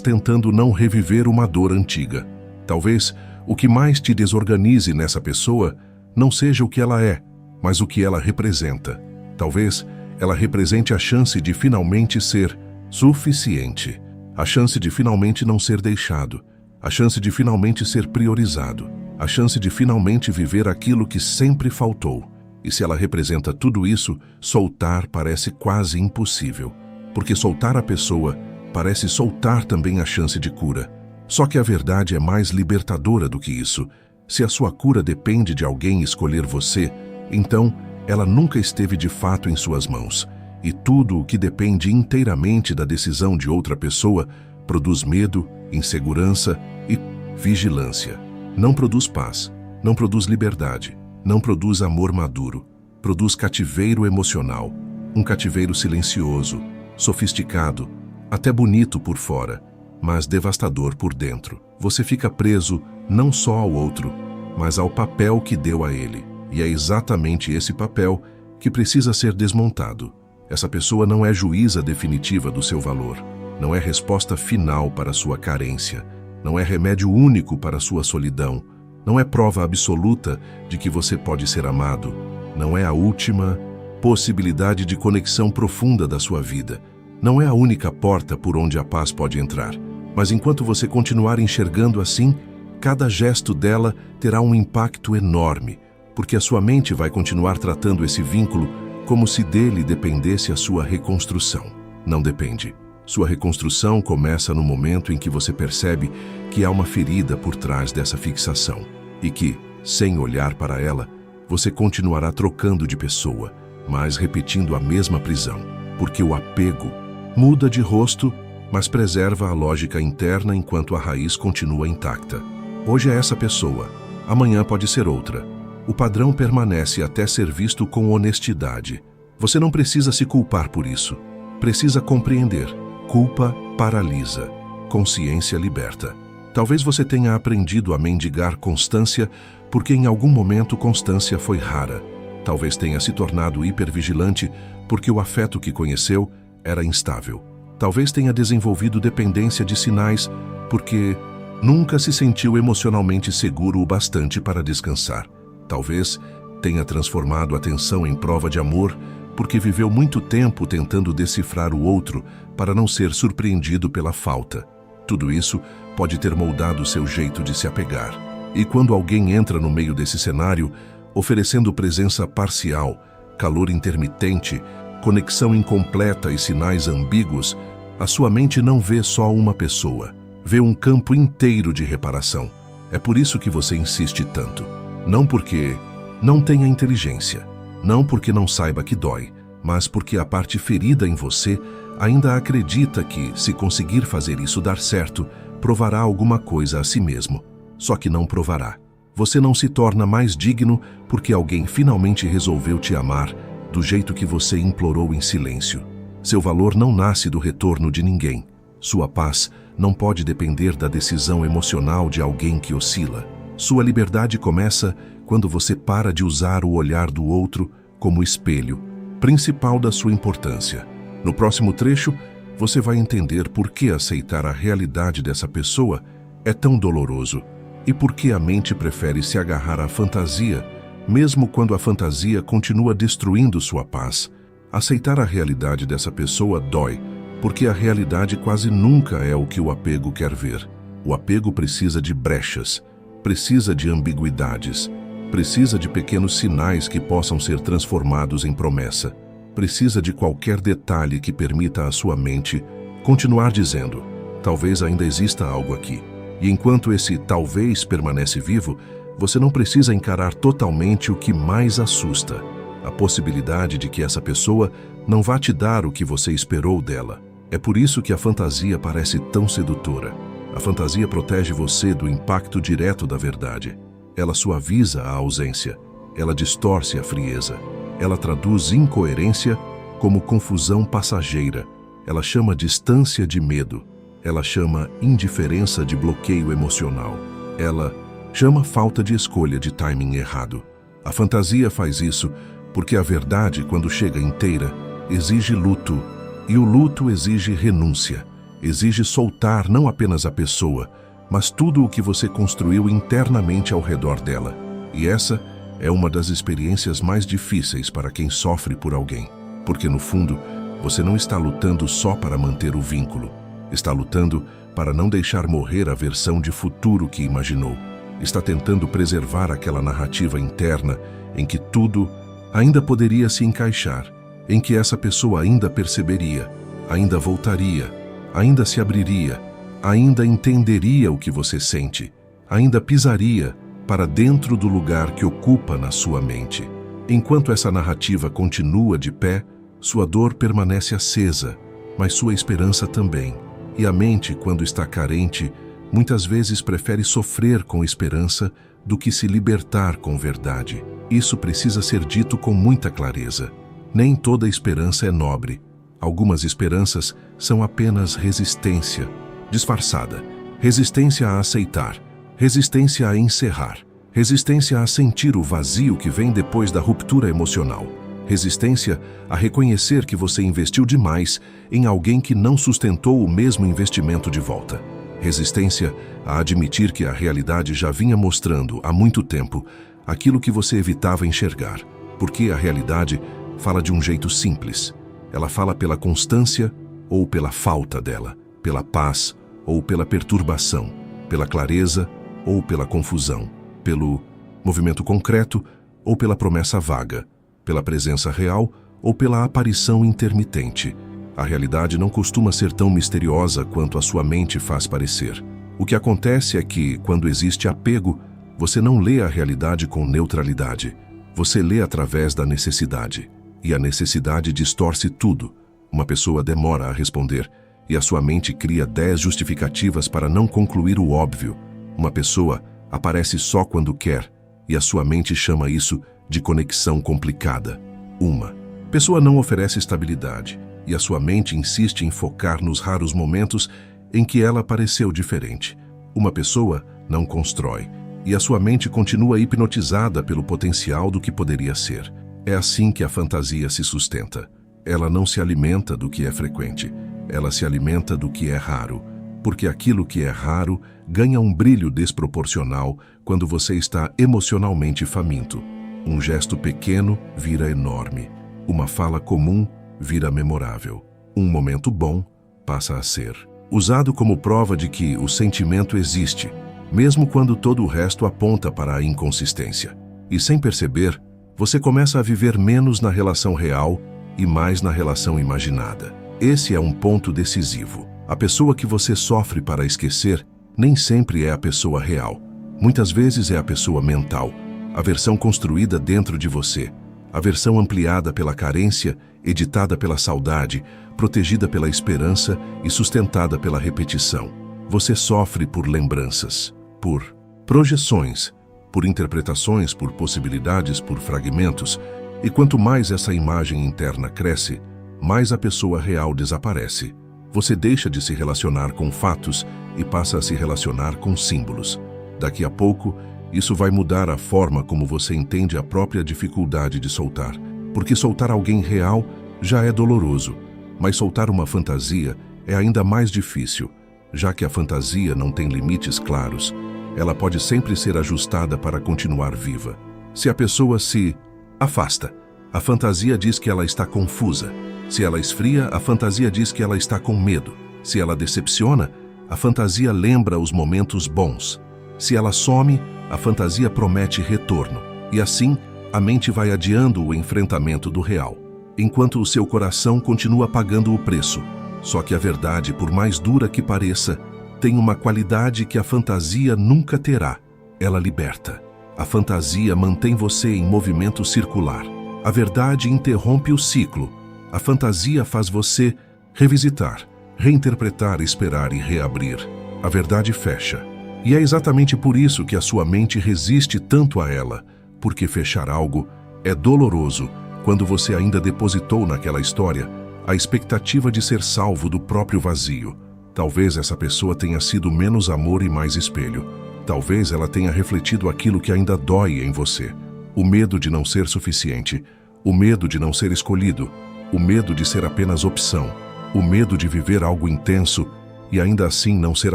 tentando não reviver uma dor antiga. Talvez o que mais te desorganize nessa pessoa não seja o que ela é, mas o que ela representa. Talvez ela represente a chance de finalmente ser suficiente, a chance de finalmente não ser deixado, a chance de finalmente ser priorizado, a chance de finalmente viver aquilo que sempre faltou. E se ela representa tudo isso, soltar parece quase impossível, porque soltar a pessoa parece soltar também a chance de cura. Só que a verdade é mais libertadora do que isso. Se a sua cura depende de alguém escolher você, então ela nunca esteve de fato em suas mãos. E tudo o que depende inteiramente da decisão de outra pessoa produz medo, insegurança e vigilância. Não produz paz, não produz liberdade, não produz amor maduro. Produz cativeiro emocional, um cativeiro silencioso, sofisticado, até bonito por fora, mas devastador por dentro. Você fica preso não só ao outro, mas ao papel que deu a ele. E é exatamente esse papel que precisa ser desmontado. Essa pessoa não é juíza definitiva do seu valor, não é resposta final para sua carência, não é remédio único para sua solidão, não é prova absoluta de que você pode ser amado, não é a última possibilidade de conexão profunda da sua vida, não é a única porta por onde a paz pode entrar. Mas enquanto você continuar enxergando assim, cada gesto dela terá um impacto enorme, porque a sua mente vai continuar tratando esse vínculo como se dele dependesse a sua reconstrução. Não depende. Sua reconstrução começa no momento em que você percebe que há uma ferida por trás dessa fixação e que, sem olhar para ela, você continuará trocando de pessoa, mas repetindo a mesma prisão, porque o apego muda de rosto, mas preserva a lógica interna enquanto a raiz continua intacta. Hoje é essa pessoa, amanhã pode ser outra. O padrão permanece até ser visto com honestidade. Você não precisa se culpar por isso. Precisa compreender. Culpa paralisa. Consciência liberta. Talvez você tenha aprendido a mendigar constância porque em algum momento constância foi rara. Talvez tenha se tornado hipervigilante porque o afeto que conheceu era instável. Talvez tenha desenvolvido dependência de sinais porque nunca se sentiu emocionalmente seguro o bastante para descansar. Talvez tenha transformado a tensão em prova de amor porque viveu muito tempo tentando decifrar o outro para não ser surpreendido pela falta. Tudo isso pode ter moldado seu jeito de se apegar. E quando alguém entra no meio desse cenário, oferecendo presença parcial, calor intermitente, conexão incompleta e sinais ambíguos, a sua mente não vê só uma pessoa, vê um campo inteiro de reparação. É por isso que você insiste tanto. Não porque não tenha inteligência, não porque não saiba que dói, mas porque a parte ferida em você ainda acredita que, se conseguir fazer isso dar certo, provará alguma coisa a si mesmo. Só que não provará. Você não se torna mais digno porque alguém finalmente resolveu te amar do jeito que você implorou em silêncio. Seu valor não nasce do retorno de ninguém. Sua paz não pode depender da decisão emocional de alguém que oscila. Sua liberdade começa quando você para de usar o olhar do outro como espelho principal da sua importância. No próximo trecho, você vai entender por que aceitar a realidade dessa pessoa é tão doloroso e por que a mente prefere se agarrar à fantasia, mesmo quando a fantasia continua destruindo sua paz. Aceitar a realidade dessa pessoa dói, porque a realidade quase nunca é o que o apego quer ver. O apego precisa de brechas, precisa de ambiguidades, precisa de pequenos sinais que possam ser transformados em promessa, precisa de qualquer detalhe que permita à sua mente continuar dizendo, talvez ainda exista algo aqui. E enquanto esse talvez permanece vivo, você não precisa encarar totalmente o que mais assusta, a possibilidade de que essa pessoa não vá te dar o que você esperou dela. É por isso que a fantasia parece tão sedutora. A fantasia protege você do impacto direto da verdade. Ela suaviza a ausência, ela distorce a frieza, ela traduz incoerência como confusão passageira, ela chama distância de medo, ela chama indiferença de bloqueio emocional, ela chama falta de escolha de timing errado. A fantasia faz isso porque a verdade, quando chega inteira, exige luto, e o luto exige renúncia, exige soltar não apenas a pessoa, mas tudo o que você construiu internamente ao redor dela. E essa é uma das experiências mais difíceis para quem sofre por alguém, porque no fundo, você não está lutando só para manter o vínculo, está lutando para não deixar morrer a versão de futuro que imaginou. Está tentando preservar aquela narrativa interna em que tudo ainda poderia se encaixar, em que essa pessoa ainda perceberia, ainda voltaria, ainda se abriria, ainda entenderia o que você sente, ainda pisaria para dentro do lugar que ocupa na sua mente. Enquanto essa narrativa continua de pé, sua dor permanece acesa, mas sua esperança também. E a mente, quando está carente, muitas vezes prefere sofrer com esperança do que se libertar com verdade. Isso precisa ser dito com muita clareza. Nem toda esperança é nobre. Algumas esperanças são apenas resistência, disfarçada. Resistência a aceitar, resistência a encerrar, Resistência a sentir o vazio que vem depois da ruptura emocional. Resistência a reconhecer que você investiu demais em alguém que não sustentou o mesmo investimento de volta. Resistência a admitir que a realidade já vinha mostrando há muito tempo aquilo que você evitava enxergar. Porque a realidade fala de um jeito simples. Ela fala pela constância ou pela falta dela, pela paz ou pela perturbação, pela clareza ou pela confusão, pelo movimento concreto ou pela promessa vaga, pela presença real ou pela aparição intermitente. A realidade não costuma ser tão misteriosa quanto a sua mente faz parecer. O que acontece é que, quando existe apego, você não lê a realidade com neutralidade. Você lê através da necessidade. E a necessidade distorce tudo. Uma pessoa demora a responder, e a sua mente cria 10 justificativas para não concluir o óbvio. Uma pessoa aparece só quando quer, e a sua mente chama isso de conexão complicada. Uma pessoa não oferece estabilidade, e a sua mente insiste em focar nos raros momentos em que ela pareceu diferente. Uma pessoa não constrói, e a sua mente continua hipnotizada pelo potencial do que poderia ser. É assim que a fantasia se sustenta. Ela não se alimenta do que é frequente, ela se alimenta do que é raro, porque aquilo que é raro ganha um brilho desproporcional quando você está emocionalmente faminto. Um gesto pequeno vira enorme, uma fala comum vira memorável, um momento bom passa a ser usado como prova de que o sentimento existe, mesmo quando todo o resto aponta para a inconsistência. E sem perceber, você começa a viver menos na relação real e mais na relação imaginada. Esse é um ponto decisivo. A pessoa que você sofre para esquecer nem sempre é a pessoa real. Muitas vezes é a pessoa mental, a versão construída dentro de você, a versão ampliada pela carência, editada pela saudade, protegida pela esperança e sustentada pela repetição. Você sofre por lembranças, por projeções, por interpretações, por possibilidades, por fragmentos, e quanto mais essa imagem interna cresce, mais a pessoa real desaparece. Você deixa de se relacionar com fatos e passa a se relacionar com símbolos. Daqui a pouco, isso vai mudar a forma como você entende a própria dificuldade de soltar, porque soltar alguém real já é doloroso, mas soltar uma fantasia é ainda mais difícil, já que a fantasia não tem limites claros. Ela pode sempre ser ajustada para continuar viva. Se a pessoa se afasta, a fantasia diz que ela está confusa. Se ela esfria, a fantasia diz que ela está com medo. Se ela decepciona, a fantasia lembra os momentos bons. Se ela some, a fantasia promete retorno. E assim, a mente vai adiando o enfrentamento do real, enquanto o seu coração continua pagando o preço. Só que a verdade, por mais dura que pareça, tem uma qualidade que a fantasia nunca terá. Ela liberta. A fantasia mantém você em movimento circular. A verdade interrompe o ciclo. A fantasia faz você revisitar, reinterpretar, esperar e reabrir. A verdade fecha. E é exatamente por isso que a sua mente resiste tanto a ela, porque fechar algo é doloroso quando você ainda depositou naquela história a expectativa de ser salvo do próprio vazio. Talvez essa pessoa tenha sido menos amor e mais espelho. Talvez ela tenha refletido aquilo que ainda dói em você. O medo de não ser suficiente, o medo de não ser escolhido, o medo de ser apenas opção, o medo de viver algo intenso e ainda assim não ser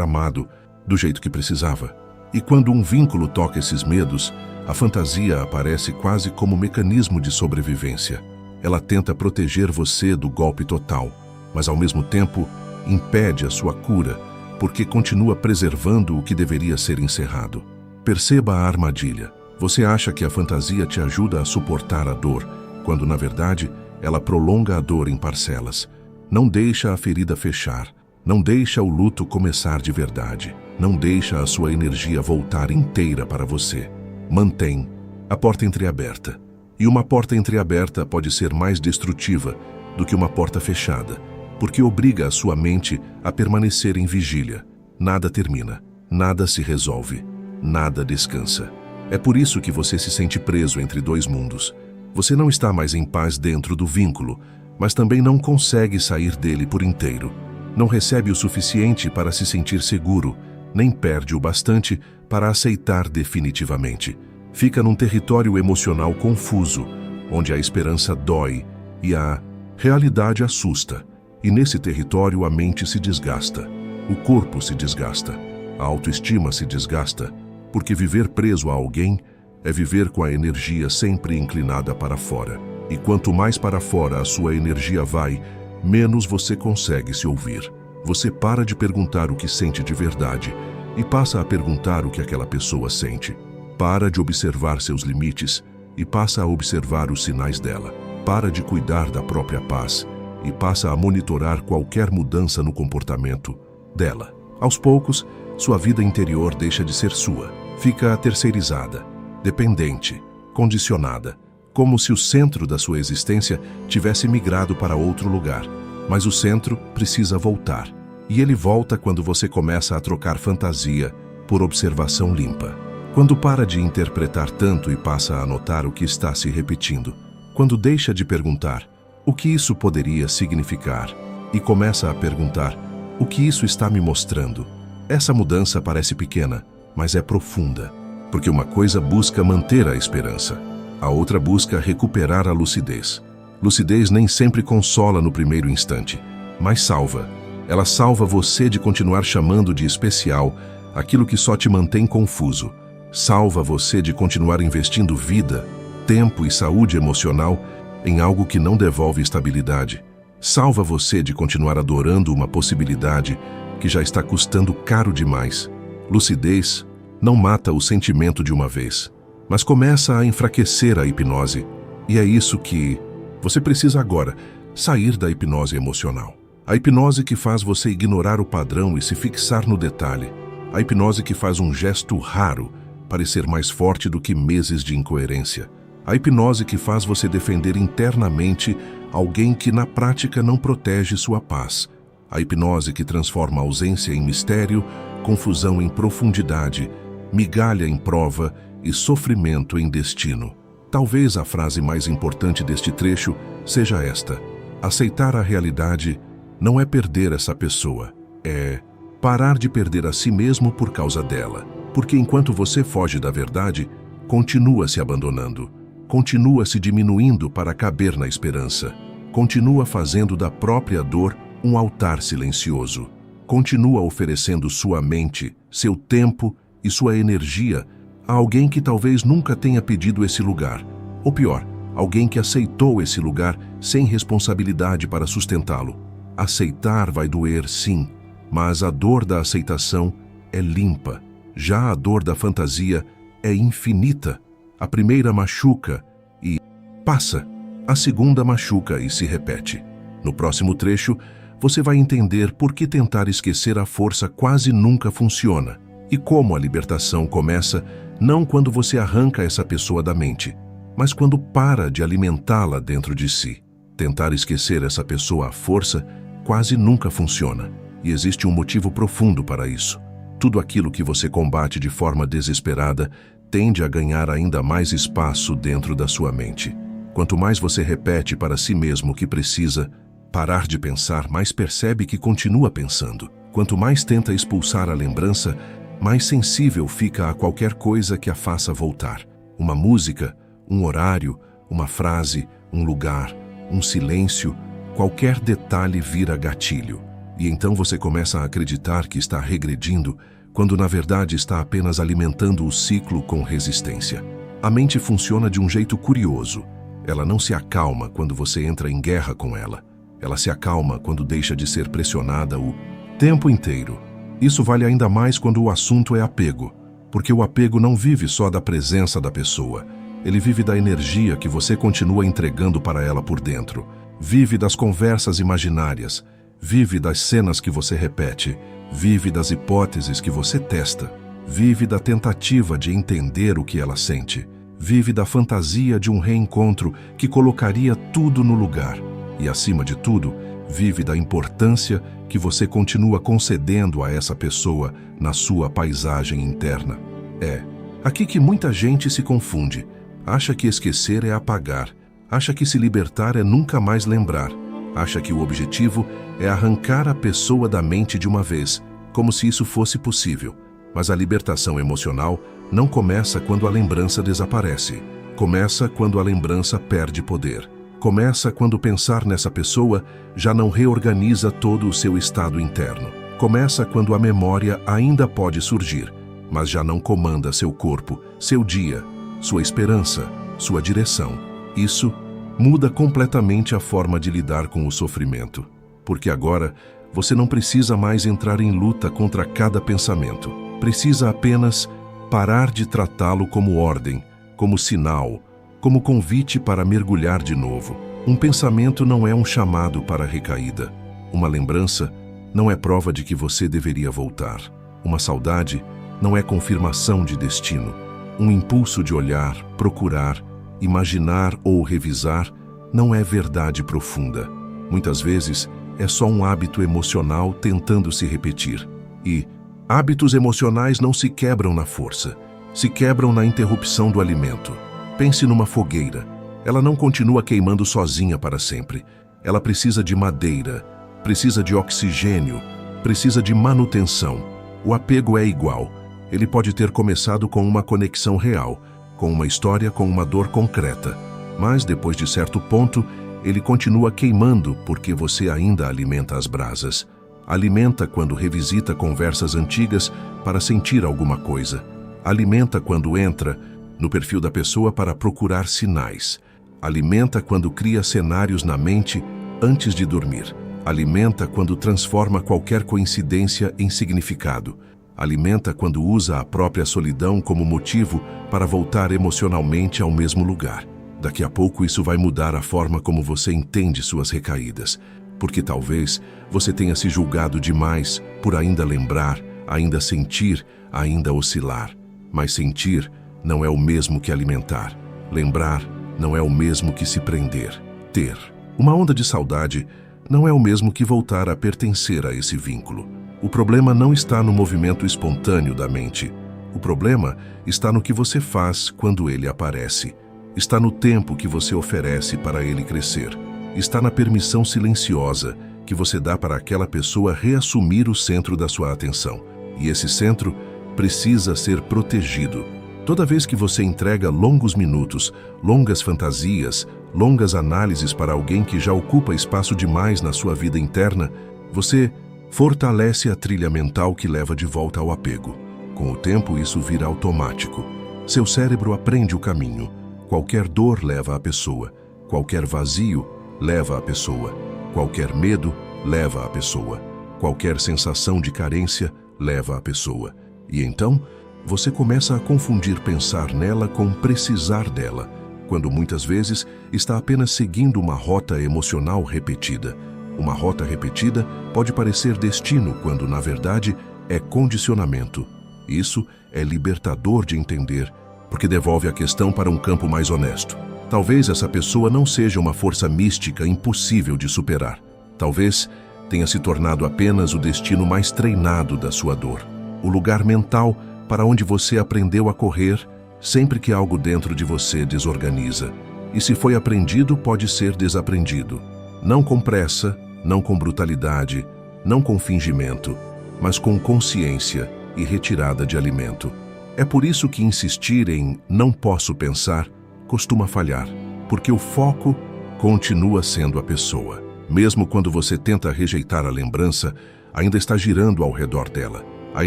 amado do jeito que precisava. E quando um vínculo toca esses medos, a fantasia aparece quase como mecanismo de sobrevivência. Ela tenta proteger você do golpe total, mas ao mesmo tempo impede a sua cura, porque continua preservando o que deveria ser encerrado. Perceba a armadilha. Você acha que a fantasia te ajuda a suportar a dor, quando na verdade ela prolonga a dor em parcelas. Não deixa a ferida fechar, não deixa o luto começar de verdade, não deixa a sua energia voltar inteira para você. Mantém a porta entreaberta. E uma porta entreaberta pode ser mais destrutiva do que uma porta fechada, porque obriga a sua mente a permanecer em vigília. Nada termina, nada se resolve, nada descansa. É por isso que você se sente preso entre dois mundos. Você não está mais em paz dentro do vínculo, mas também não consegue sair dele por inteiro. Não recebe o suficiente para se sentir seguro, nem perde o bastante para aceitar definitivamente. Fica num território emocional confuso, onde a esperança dói e a realidade assusta. E nesse território a mente se desgasta, o corpo se desgasta, a autoestima se desgasta, porque viver preso a alguém é viver com a energia sempre inclinada para fora. E quanto mais para fora a sua energia vai, menos você consegue se ouvir. Você para de perguntar o que sente de verdade e passa a perguntar o que aquela pessoa sente. Para de observar seus limites e passa a observar os sinais dela. Para de cuidar da própria paz e passa a monitorar qualquer mudança no comportamento dela. Aos poucos, sua vida interior deixa de ser sua. Fica terceirizada, dependente, condicionada, como se o centro da sua existência tivesse migrado para outro lugar. Mas o centro precisa voltar. E ele volta quando você começa a trocar fantasia por observação limpa. Quando para de interpretar tanto e passa a notar o que está se repetindo. Quando deixa de perguntar o que isso poderia significar e começa a perguntar o que isso está me mostrando. Essa mudança parece pequena, mas é profunda, porque uma coisa busca manter a esperança, a outra busca recuperar a lucidez. Lucidez nem sempre consola no primeiro instante, mas salva. Ela salva você de continuar chamando de especial aquilo que só te mantém confuso. Salva você de continuar investindo vida, tempo e saúde emocional em algo que não devolve estabilidade. Salva você de continuar adorando uma possibilidade que já está custando caro demais. Lucidez não mata o sentimento de uma vez, mas começa a enfraquecer a hipnose. E é isso que você precisa agora, sair da hipnose emocional. A hipnose que faz você ignorar o padrão e se fixar no detalhe. A hipnose que faz um gesto raro parecer mais forte do que meses de incoerência. A hipnose que faz você defender internamente alguém que na prática não protege sua paz. A hipnose que transforma a ausência em mistério, confusão em profundidade, migalha em prova e sofrimento em destino. Talvez a frase mais importante deste trecho seja esta: aceitar a realidade não é perder essa pessoa, é parar de perder a si mesmo por causa dela. Porque enquanto você foge da verdade, continua se abandonando, continua se diminuindo para caber na esperança, continua fazendo da própria dor um altar silencioso, continua oferecendo sua mente, seu tempo e sua energia a alguém que talvez nunca tenha pedido esse lugar, ou pior, alguém que aceitou esse lugar sem responsabilidade para sustentá-lo. Aceitar vai doer, sim, mas a dor da aceitação é limpa. Já a dor da fantasia é infinita. A primeira machuca e passa. A segunda machuca e se repete. No próximo trecho, você vai entender por que tentar esquecer a força quase nunca funciona e como a libertação começa não quando você arranca essa pessoa da mente, mas quando para de alimentá-la dentro de si. Tentar esquecer essa pessoa à força quase nunca funciona, e existe um motivo profundo para isso. Tudo aquilo que você combate de forma desesperada tende a ganhar ainda mais espaço dentro da sua mente. Quanto mais você repete para si mesmo que precisa parar de pensar, mais percebe que continua pensando. Quanto mais tenta expulsar a lembrança, mais sensível fica a qualquer coisa que a faça voltar. Uma música, um horário, uma frase, um lugar, um silêncio, qualquer detalhe vira gatilho. E então você começa a acreditar que está regredindo, quando na verdade está apenas alimentando o ciclo com resistência. A mente funciona de um jeito curioso. Ela não se acalma quando você entra em guerra com ela. Ela se acalma quando deixa de ser pressionada o tempo inteiro. Isso vale ainda mais quando o assunto é apego, porque o apego não vive só da presença da pessoa. Ele vive da energia que você continua entregando para ela por dentro. Vive das conversas imaginárias. Vive das cenas que você repete. Vive das hipóteses que você testa. Vive da tentativa de entender o que ela sente. Vive da fantasia de um reencontro que colocaria tudo no lugar. E, acima de tudo, vive da importância que você continua concedendo a essa pessoa na sua paisagem interna. É aqui que muita gente se confunde. Acha que esquecer é apagar. Acha que se libertar é nunca mais lembrar. Acha que o objetivo é arrancar a pessoa da mente de uma vez, como se isso fosse possível. Mas a libertação emocional não começa quando a lembrança desaparece. Começa quando a lembrança perde poder. Começa quando pensar nessa pessoa já não reorganiza todo o seu estado interno. Começa quando a memória ainda pode surgir, mas já não comanda seu corpo, seu dia, sua esperança, sua direção. Isso muda completamente a forma de lidar com o sofrimento, porque agora você não precisa mais entrar em luta contra cada pensamento. Precisa apenas parar de tratá-lo como ordem, como sinal, como convite para mergulhar de novo. Um pensamento não é um chamado para a recaída. Uma lembrança não é prova de que você deveria voltar. Uma saudade não é confirmação de destino. Um impulso de olhar, procurar, imaginar ou revisar não é verdade profunda. Muitas vezes é só um hábito emocional tentando se repetir. E hábitos emocionais não se quebram na força, se quebram na interrupção do alimento. Pense numa fogueira. Ela não continua queimando sozinha para sempre. Ela precisa de madeira, precisa de oxigênio, precisa de manutenção. O apego é igual. Ele pode ter começado com uma conexão real, com uma história, com uma dor concreta. Mas, depois de certo ponto, ele continua queimando porque você ainda alimenta as brasas. Alimenta quando revisita conversas antigas para sentir alguma coisa. Alimenta quando entra no perfil da pessoa para procurar sinais. Alimenta quando cria cenários na mente antes de dormir. Alimenta quando transforma qualquer coincidência em significado. Alimenta quando usa a própria solidão como motivo para voltar emocionalmente ao mesmo lugar. Daqui a pouco isso vai mudar a forma como você entende suas recaídas, porque talvez você tenha se julgado demais por ainda lembrar, ainda sentir, ainda oscilar. Mas sentir não é o mesmo que alimentar. Lembrar não é o mesmo que se prender. Ter uma onda de saudade não é o mesmo que voltar a pertencer a esse vínculo. O problema não está no movimento espontâneo da mente. O problema está no que você faz quando ele aparece. Está no tempo que você oferece para ele crescer. Está na permissão silenciosa que você dá para aquela pessoa reassumir o centro da sua atenção. E esse centro precisa ser protegido. Toda vez que você entrega longos minutos, longas fantasias, longas análises para alguém que já ocupa espaço demais na sua vida interna, você fortalece a trilha mental que leva de volta ao apego. Com o tempo, isso vira automático. Seu cérebro aprende o caminho. Qualquer dor leva a pessoa. Qualquer vazio leva a pessoa. Qualquer medo leva a pessoa. Qualquer sensação de carência leva a pessoa. E então, você começa a confundir pensar nela com precisar dela, quando muitas vezes está apenas seguindo uma rota emocional repetida. Uma rota repetida pode parecer destino, quando na verdade é condicionamento. Isso é libertador de entender, porque devolve a questão para um campo mais honesto. Talvez essa pessoa não seja uma força mística impossível de superar. Talvez tenha se tornado apenas o destino mais treinado da sua dor. O lugar mental para onde você aprendeu a correr sempre que algo dentro de você desorganiza. E se foi aprendido, pode ser desaprendido. Não com pressa, não com brutalidade, não com fingimento, mas com consciência e retirada de alimento. É por isso que insistir em "não posso pensar" costuma falhar, porque o foco continua sendo a pessoa. Mesmo quando você tenta rejeitar a lembrança, ainda está girando ao redor dela. A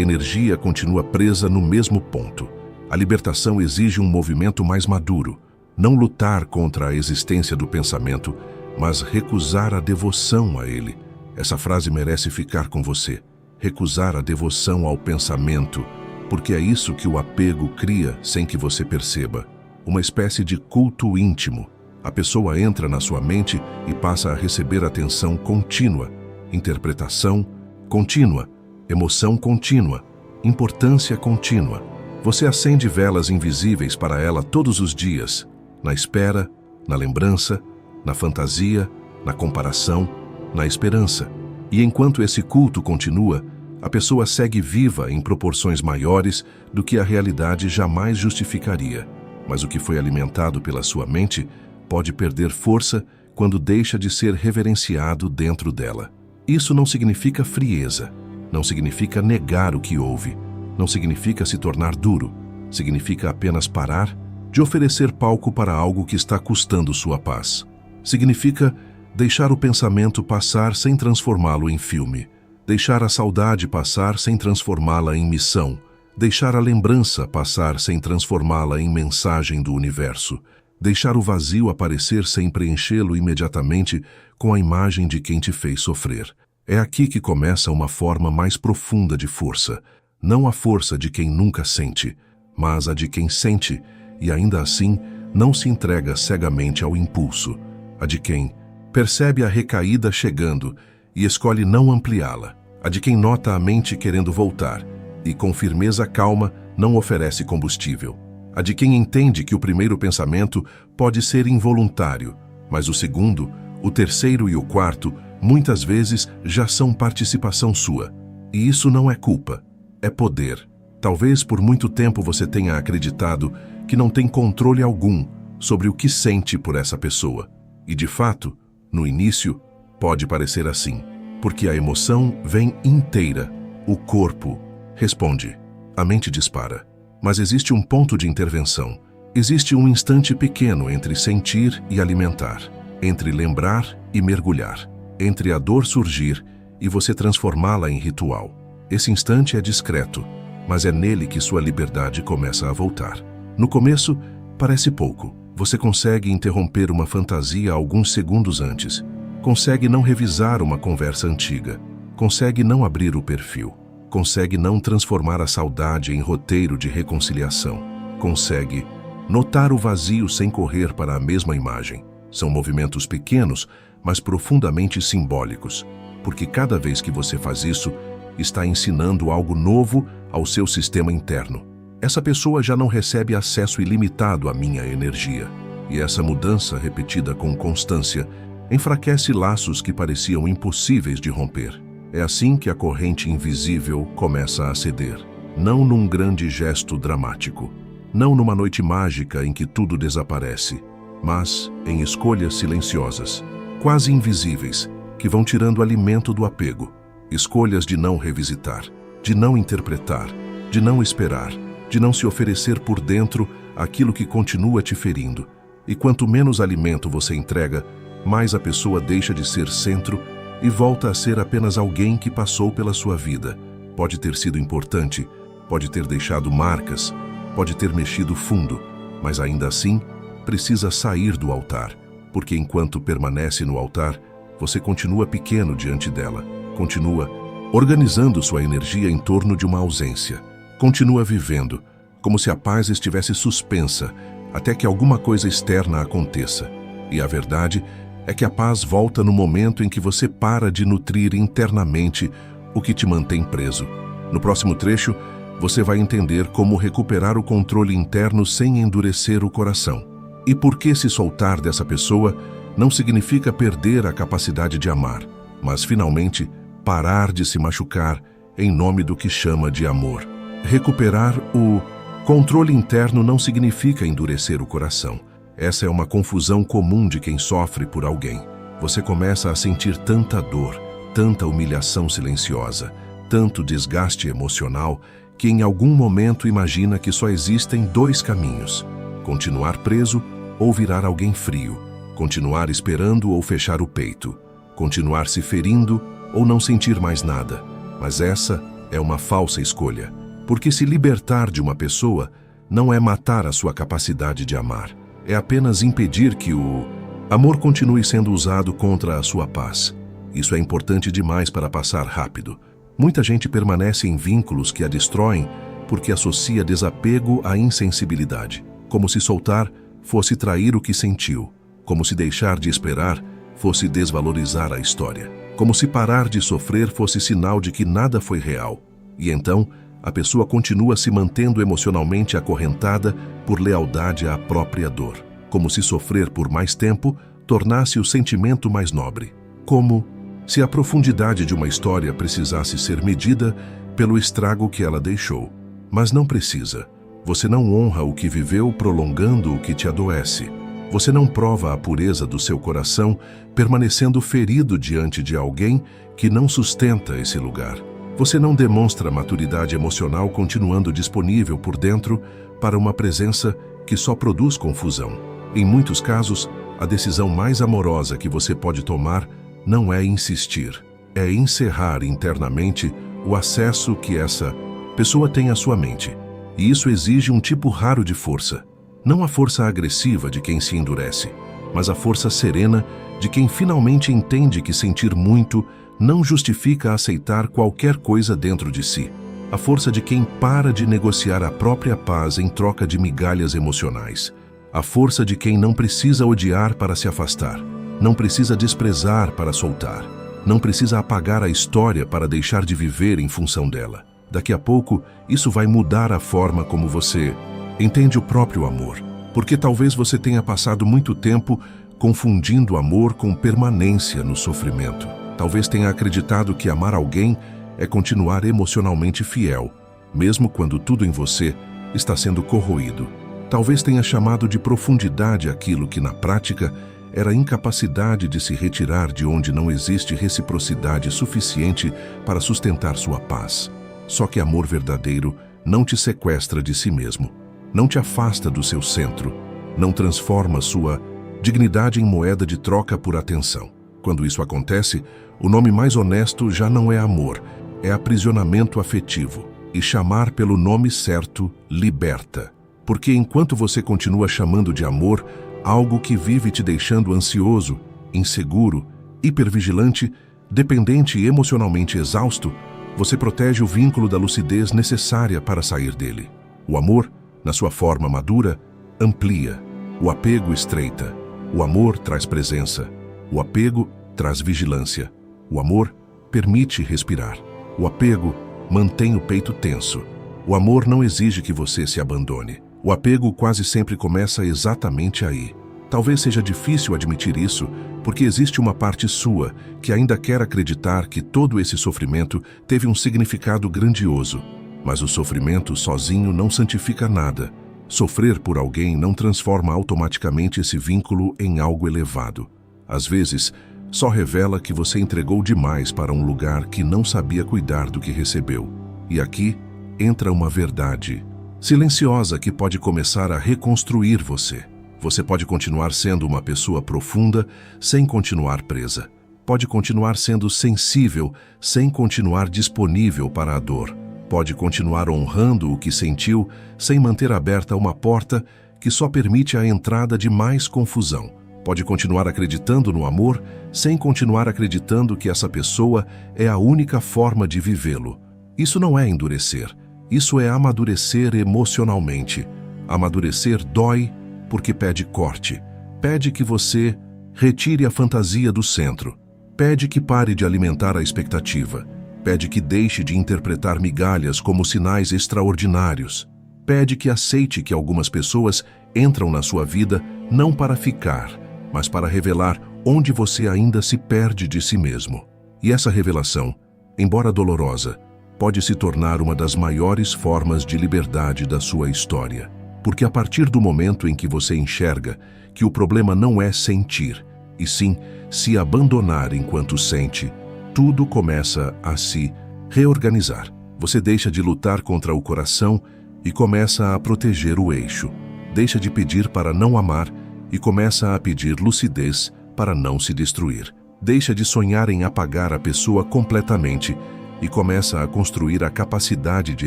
energia continua presa no mesmo ponto. A libertação exige um movimento mais maduro. Não lutar contra a existência do pensamento, mas recusar a devoção a ele. Essa frase merece ficar com você. Recusar a devoção ao pensamento, porque é isso que o apego cria sem que você perceba. Uma espécie de culto íntimo. A pessoa entra na sua mente e passa a receber atenção contínua, interpretação contínua, emoção contínua, importância contínua. Você acende velas invisíveis para ela todos os dias, na espera, na lembrança, na fantasia, na comparação, na esperança. E enquanto esse culto continua, a pessoa segue viva em proporções maiores do que a realidade jamais justificaria. Mas o que foi alimentado pela sua mente pode perder força quando deixa de ser reverenciado dentro dela. Isso não significa frieza, não significa negar o que houve, não significa se tornar duro. Significa apenas parar de oferecer palco para algo que está custando sua paz. Significa deixar o pensamento passar sem transformá-lo em filme. Deixar a saudade passar sem transformá-la em missão. Deixar a lembrança passar sem transformá-la em mensagem do universo. Deixar o vazio aparecer sem preenchê-lo imediatamente com a imagem de quem te fez sofrer. É aqui que começa uma forma mais profunda de força. Não a força de quem nunca sente, mas a de quem sente e ainda assim não se entrega cegamente ao impulso. A de quem percebe a recaída chegando e escolhe não ampliá-la. A de quem nota a mente querendo voltar e com firmeza calma não oferece combustível. A de quem entende que o primeiro pensamento pode ser involuntário, mas o segundo, o terceiro e o quarto muitas vezes já são participação sua. E isso não é culpa, é poder. Talvez por muito tempo você tenha acreditado que não tem controle algum sobre o que sente por essa pessoa. E de fato, no início, pode parecer assim, porque a emoção vem inteira. O corpo responde, a mente dispara. Mas existe um ponto de intervenção. Existe um instante pequeno entre sentir e alimentar, entre lembrar e mergulhar, entre a dor surgir e você transformá-la em ritual. Esse instante é discreto, mas é nele que sua liberdade começa a voltar. No começo, parece pouco. Você consegue interromper uma fantasia alguns segundos antes. Consegue não revisar uma conversa antiga. Consegue não abrir o perfil. Consegue não transformar a saudade em roteiro de reconciliação. Consegue notar o vazio sem correr para a mesma imagem. São movimentos pequenos, mas profundamente simbólicos, porque cada vez que você faz isso, está ensinando algo novo ao seu sistema interno. Essa pessoa já não recebe acesso ilimitado à minha energia. E essa mudança repetida com constância enfraquece laços que pareciam impossíveis de romper. É assim que a corrente invisível começa a ceder. Não num grande gesto dramático, não numa noite mágica em que tudo desaparece, mas em escolhas silenciosas, quase invisíveis, que vão tirando alimento do apego. Escolhas de não revisitar, de não interpretar, de não esperar, de não se oferecer por dentro aquilo que continua te ferindo. E quanto menos alimento você entrega, mais a pessoa deixa de ser centro e volta a ser apenas alguém que passou pela sua vida. Pode ter sido importante, pode ter deixado marcas, pode ter mexido fundo, mas ainda assim precisa sair do altar, porque enquanto permanece no altar, você continua pequeno diante dela, continua organizando sua energia em torno de uma ausência, continua vivendo, como se a paz estivesse suspensa até que alguma coisa externa aconteça. E a verdade é que a paz volta no momento em que você para de nutrir internamente o que te mantém preso. No próximo trecho, você vai entender como recuperar o controle interno sem endurecer o coração. E por que se soltar dessa pessoa não significa perder a capacidade de amar, mas finalmente parar de se machucar em nome do que chama de amor. Recuperar o controle interno não significa endurecer o coração. Essa é uma confusão comum de quem sofre por alguém. Você começa a sentir tanta dor, tanta humilhação silenciosa, tanto desgaste emocional, que em algum momento imagina que só existem dois caminhos: continuar preso ou virar alguém frio, continuar esperando ou fechar o peito, continuar se ferindo ou não sentir mais nada. Mas essa é uma falsa escolha, porque se libertar de uma pessoa não é matar a sua capacidade de amar. É apenas impedir que o amor continue sendo usado contra a sua paz. Isso é importante demais para passar rápido. Muita gente permanece em vínculos que a destroem porque associa desapego à insensibilidade, como se soltar fosse trair o que sentiu, como se deixar de esperar fosse desvalorizar a história, como se parar de sofrer fosse sinal de que nada foi real. E então, a pessoa continua se mantendo emocionalmente acorrentada por lealdade à própria dor, como se sofrer por mais tempo tornasse o sentimento mais nobre, como se a profundidade de uma história precisasse ser medida pelo estrago que ela deixou. Mas não precisa. Você não honra o que viveu prolongando o que te adoece. Você não prova a pureza do seu coração permanecendo ferido diante de alguém que não sustenta esse lugar. Você não demonstra maturidade emocional continuando disponível por dentro para uma presença que só produz confusão. Em muitos casos, a decisão mais amorosa que você pode tomar não é insistir, é encerrar internamente o acesso que essa pessoa tem à sua mente. E isso exige um tipo raro de força. Não a força agressiva de quem se endurece, mas a força serena de quem finalmente entende que sentir muito não justifica aceitar qualquer coisa dentro de si. A força de quem para de negociar a própria paz em troca de migalhas emocionais. A força de quem não precisa odiar para se afastar. Não precisa desprezar para soltar. Não precisa apagar a história para deixar de viver em função dela. Daqui a pouco, isso vai mudar a forma como você entende o próprio amor. Porque talvez você tenha passado muito tempo confundindo amor com permanência no sofrimento. Talvez tenha acreditado que amar alguém é continuar emocionalmente fiel, mesmo quando tudo em você está sendo corroído. Talvez tenha chamado de profundidade aquilo que, na prática, era incapacidade de se retirar de onde não existe reciprocidade suficiente para sustentar sua paz. Só que amor verdadeiro não te sequestra de si mesmo, não te afasta do seu centro, não transforma sua dignidade em moeda de troca por atenção. Quando isso acontece, o nome mais honesto já não é amor, é aprisionamento afetivo. E chamar pelo nome certo liberta. Porque enquanto você continua chamando de amor algo que vive te deixando ansioso, inseguro, hipervigilante, dependente e emocionalmente exausto, você protege o vínculo da lucidez necessária para sair dele. O amor, na sua forma madura, amplia. O apego estreita. O amor traz presença. O apego traz vigilância. O amor permite respirar. O apego mantém o peito tenso. O amor não exige que você se abandone. O apego quase sempre começa exatamente aí. Talvez seja difícil admitir isso, porque existe uma parte sua que ainda quer acreditar que todo esse sofrimento teve um significado grandioso. Mas o sofrimento sozinho não santifica nada. Sofrer por alguém não transforma automaticamente esse vínculo em algo elevado. Às vezes, só revela que você entregou demais para um lugar que não sabia cuidar do que recebeu. E aqui entra uma verdade silenciosa que pode começar a reconstruir você. Você pode continuar sendo uma pessoa profunda sem continuar presa. Pode continuar sendo sensível sem continuar disponível para a dor. Pode continuar honrando o que sentiu sem manter aberta uma porta que só permite a entrada de mais confusão. Pode continuar acreditando no amor sem continuar acreditando que essa pessoa é a única forma de vivê-lo. Isso não é endurecer. Isso é amadurecer emocionalmente. Amadurecer dói porque pede corte. Pede que você retire a fantasia do centro. Pede que pare de alimentar a expectativa. Pede que deixe de interpretar migalhas como sinais extraordinários. Pede que aceite que algumas pessoas entram na sua vida não para ficar, mas para revelar onde você ainda se perde de si mesmo. E essa revelação, embora dolorosa, pode se tornar uma das maiores formas de liberdade da sua história. Porque a partir do momento em que você enxerga que o problema não é sentir, e sim se abandonar enquanto sente, tudo começa a se reorganizar. Você deixa de lutar contra o coração e começa a proteger o eixo. Deixa de pedir para não amar e começa a pedir lucidez para não se destruir. Deixa de sonhar em apagar a pessoa completamente e começa a construir a capacidade de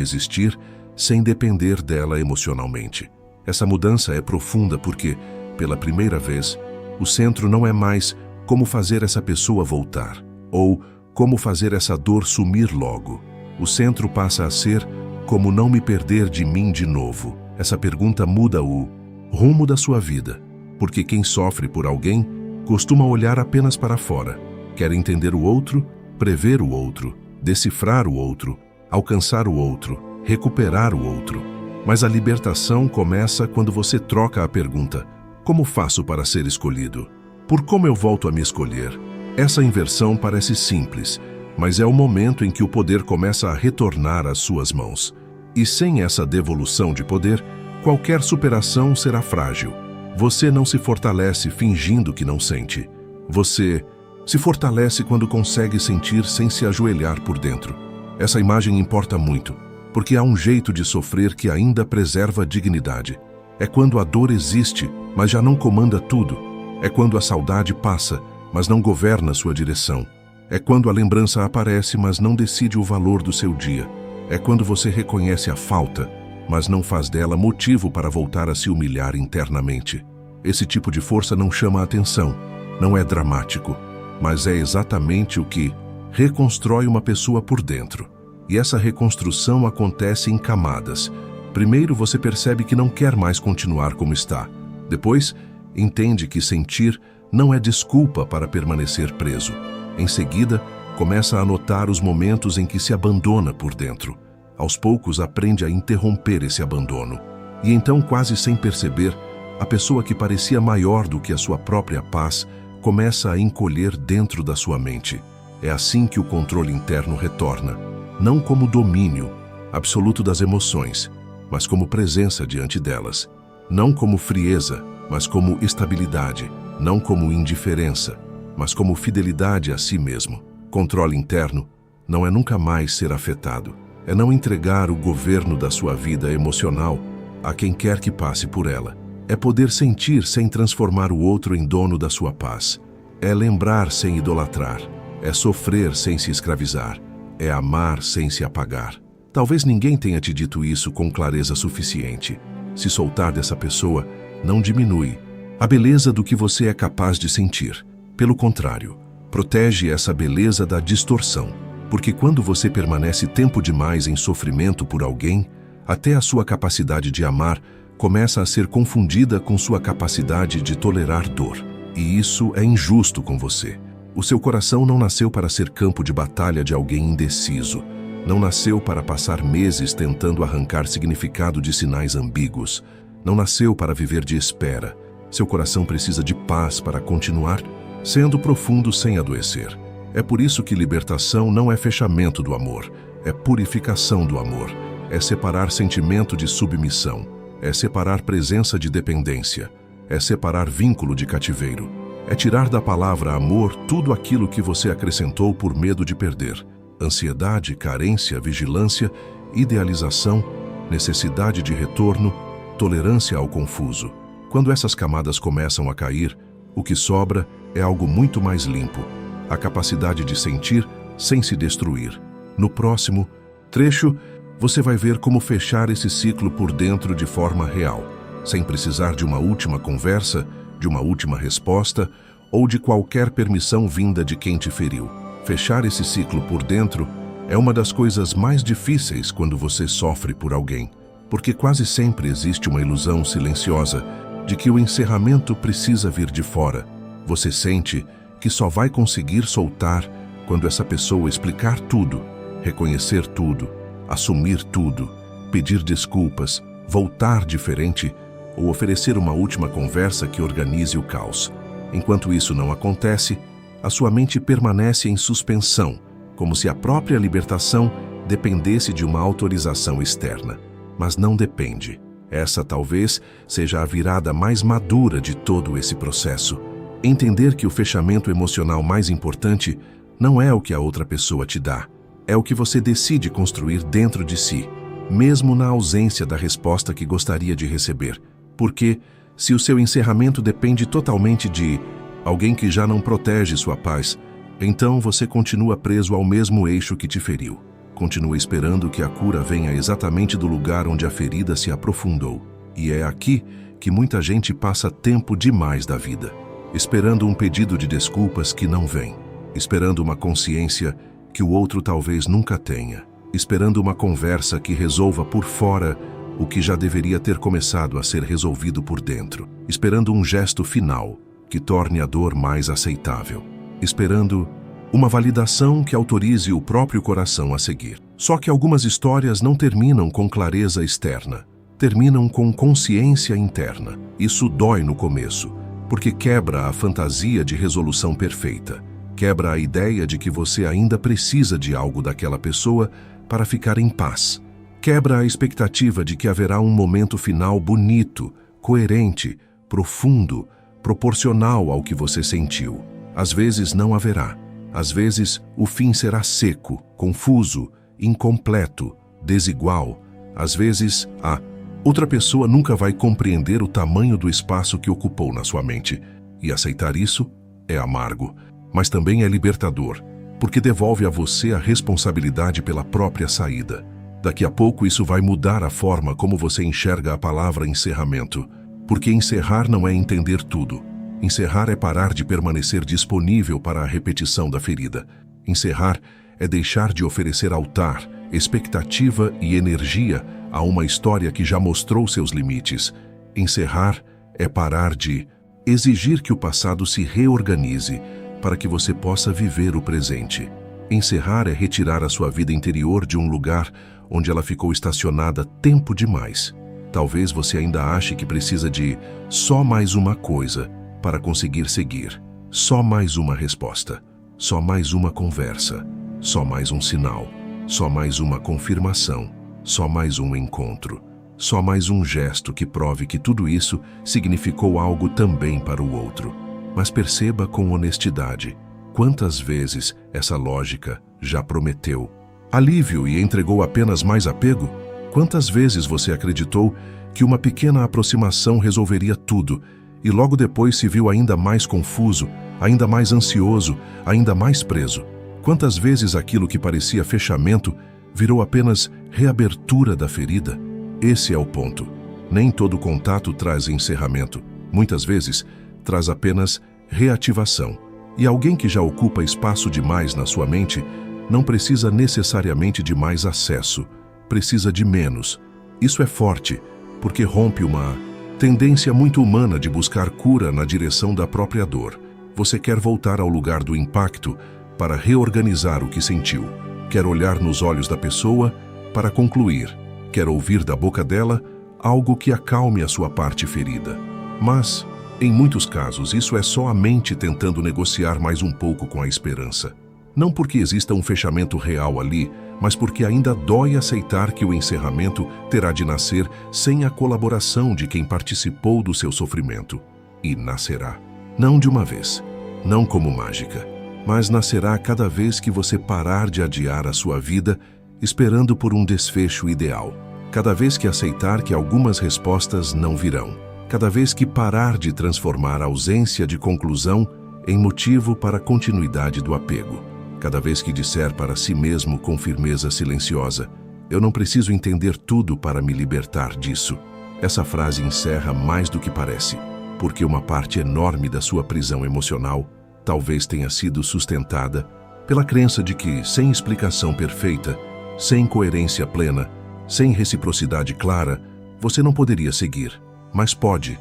existir sem depender dela emocionalmente. Essa mudança é profunda porque, pela primeira vez, o centro não é mais como fazer essa pessoa voltar ou como fazer essa dor sumir logo. O centro passa a ser como não me perder de mim de novo. Essa pergunta muda o rumo da sua vida, porque quem sofre por alguém costuma olhar apenas para fora. Quer entender o outro, prever o outro, decifrar o outro, alcançar o outro, recuperar o outro. Mas a libertação começa quando você troca a pergunta: como faço para ser escolhido? Por como eu volto a me escolher? Essa inversão parece simples, mas é o momento em que o poder começa a retornar às suas mãos. E sem essa devolução de poder, qualquer superação será frágil. Você não se fortalece fingindo que não sente. Você se fortalece quando consegue sentir sem se ajoelhar por dentro. Essa imagem importa muito, porque há um jeito de sofrer que ainda preserva a dignidade. É quando a dor existe, mas já não comanda tudo. É quando a saudade passa, mas não governa sua direção. É quando a lembrança aparece, mas não decide o valor do seu dia. É quando você reconhece a falta, mas não faz dela motivo para voltar a se humilhar internamente. Esse tipo de força não chama a atenção, não é dramático, mas é exatamente o que reconstrói uma pessoa por dentro. E essa reconstrução acontece em camadas. Primeiro, você percebe que não quer mais continuar como está. Depois, entende que sentir não é desculpa para permanecer preso. Em seguida, começa a notar os momentos em que se abandona por dentro. Aos poucos, aprende a interromper esse abandono. E então, quase sem perceber, a pessoa que parecia maior do que a sua própria paz começa a encolher dentro da sua mente. É assim que o controle interno retorna, não como domínio absoluto das emoções, mas como presença diante delas. Não como frieza, mas como estabilidade. Não como indiferença, mas como fidelidade a si mesmo. Controle interno não é nunca mais ser afetado. É não entregar o governo da sua vida emocional a quem quer que passe por ela. É poder sentir sem transformar o outro em dono da sua paz. É lembrar sem idolatrar. É sofrer sem se escravizar. É amar sem se apagar. Talvez ninguém tenha te dito isso com clareza suficiente. Se soltar dessa pessoa não diminui a beleza do que você é capaz de sentir. Pelo contrário, protege essa beleza da distorção. Porque quando você permanece tempo demais em sofrimento por alguém, até a sua capacidade de amar começa a ser confundida com sua capacidade de tolerar dor. E isso é injusto com você. O seu coração não nasceu para ser campo de batalha de alguém indeciso. Não nasceu para passar meses tentando arrancar significado de sinais ambíguos. Não nasceu para viver de espera. Seu coração precisa de paz para continuar sendo profundo sem adoecer. É por isso que libertação não é fechamento do amor, é purificação do amor. É separar sentimento de submissão. É separar presença de dependência. É separar vínculo de cativeiro. É tirar da palavra amor tudo aquilo que você acrescentou por medo de perder. Ansiedade, carência, vigilância, idealização, necessidade de retorno, tolerância ao confuso. Quando essas camadas começam a cair, o que sobra é algo muito mais limpo. A capacidade de sentir sem se destruir. No próximo trecho, você vai ver como fechar esse ciclo por dentro de forma real, sem precisar de uma última conversa, de uma última resposta ou de qualquer permissão vinda de quem te feriu. Fechar esse ciclo por dentro é uma das coisas mais difíceis quando você sofre por alguém, porque quase sempre existe uma ilusão silenciosa de que o encerramento precisa vir de fora. Você sente que só vai conseguir soltar quando essa pessoa explicar tudo, reconhecer tudo, assumir tudo, pedir desculpas, voltar diferente ou oferecer uma última conversa que organize o caos. Enquanto isso não acontece, a sua mente permanece em suspensão, como se a própria libertação dependesse de uma autorização externa. Mas não depende. Essa talvez seja a virada mais madura de todo esse processo. Entender que o fechamento emocional mais importante não é o que a outra pessoa te dá, é o que você decide construir dentro de si, mesmo na ausência da resposta que gostaria de receber. Porque, se o seu encerramento depende totalmente de alguém que já não protege sua paz, então você continua preso ao mesmo eixo que te feriu. Continua esperando que a cura venha exatamente do lugar onde a ferida se aprofundou. E é aqui que muita gente passa tempo demais da vida, esperando um pedido de desculpas que não vem, esperando uma consciência que o outro talvez nunca tenha, esperando uma conversa que resolva por fora o que já deveria ter começado a ser resolvido por dentro, esperando um gesto final que torne a dor mais aceitável, esperando uma validação que autorize o próprio coração a seguir. Só que algumas histórias não terminam com clareza externa, terminam com consciência interna. Isso dói no começo, porque quebra a fantasia de resolução perfeita, quebra a ideia de que você ainda precisa de algo daquela pessoa para ficar em paz, quebra a expectativa de que haverá um momento final bonito, coerente, profundo, proporcional ao que você sentiu. Às vezes não haverá. Às vezes, o fim será seco, confuso, incompleto, desigual. Às vezes, a outra pessoa nunca vai compreender o tamanho do espaço que ocupou na sua mente. E aceitar isso é amargo, mas também é libertador, porque devolve a você a responsabilidade pela própria saída. Daqui a pouco isso vai mudar a forma como você enxerga a palavra encerramento, porque encerrar não é entender tudo. Encerrar é parar de permanecer disponível para a repetição da ferida. Encerrar é deixar de oferecer altar, expectativa e energia a uma história que já mostrou seus limites. Encerrar é parar de exigir que o passado se reorganize para que você possa viver o presente. Encerrar é retirar a sua vida interior de um lugar onde ela ficou estacionada tempo demais. Talvez você ainda ache que precisa de só mais uma coisa para conseguir seguir. Só mais uma resposta. Só mais uma conversa. Só mais um sinal. Só mais uma confirmação. Só mais um encontro. Só mais um gesto que prove que tudo isso significou algo também para o outro. Mas perceba com honestidade, quantas vezes essa lógica já prometeu alívio e entregou apenas mais apego? Quantas vezes você acreditou que uma pequena aproximação resolveria tudo e logo depois se viu ainda mais confuso, ainda mais ansioso, ainda mais preso? Quantas vezes aquilo que parecia fechamento virou apenas reabertura da ferida? Esse é o ponto. Nem todo contato traz encerramento. Muitas vezes, traz apenas reativação. E alguém que já ocupa espaço demais na sua mente não precisa necessariamente de mais acesso. Precisa de menos. Isso é forte, porque rompe uma tendência muito humana de buscar cura na direção da própria dor. Você quer voltar ao lugar do impacto para reorganizar o que sentiu. Quer olhar nos olhos da pessoa para concluir. Quer ouvir da boca dela algo que acalme a sua parte ferida. Mas, em muitos casos, isso é só a mente tentando negociar mais um pouco com a esperança. Não porque exista um fechamento real ali, mas porque ainda dói aceitar que o encerramento terá de nascer sem a colaboração de quem participou do seu sofrimento. E nascerá. Não de uma vez, não como mágica, mas nascerá cada vez que você parar de adiar a sua vida esperando por um desfecho ideal. Cada vez que aceitar que algumas respostas não virão. Cada vez que parar de transformar a ausência de conclusão em motivo para a continuidade do apego. Cada vez que disser para si mesmo com firmeza silenciosa: eu não preciso entender tudo para me libertar disso. Essa frase encerra mais do que parece, porque uma parte enorme da sua prisão emocional talvez tenha sido sustentada pela crença de que, sem explicação perfeita, sem coerência plena, sem reciprocidade clara, você não poderia seguir. Mas pode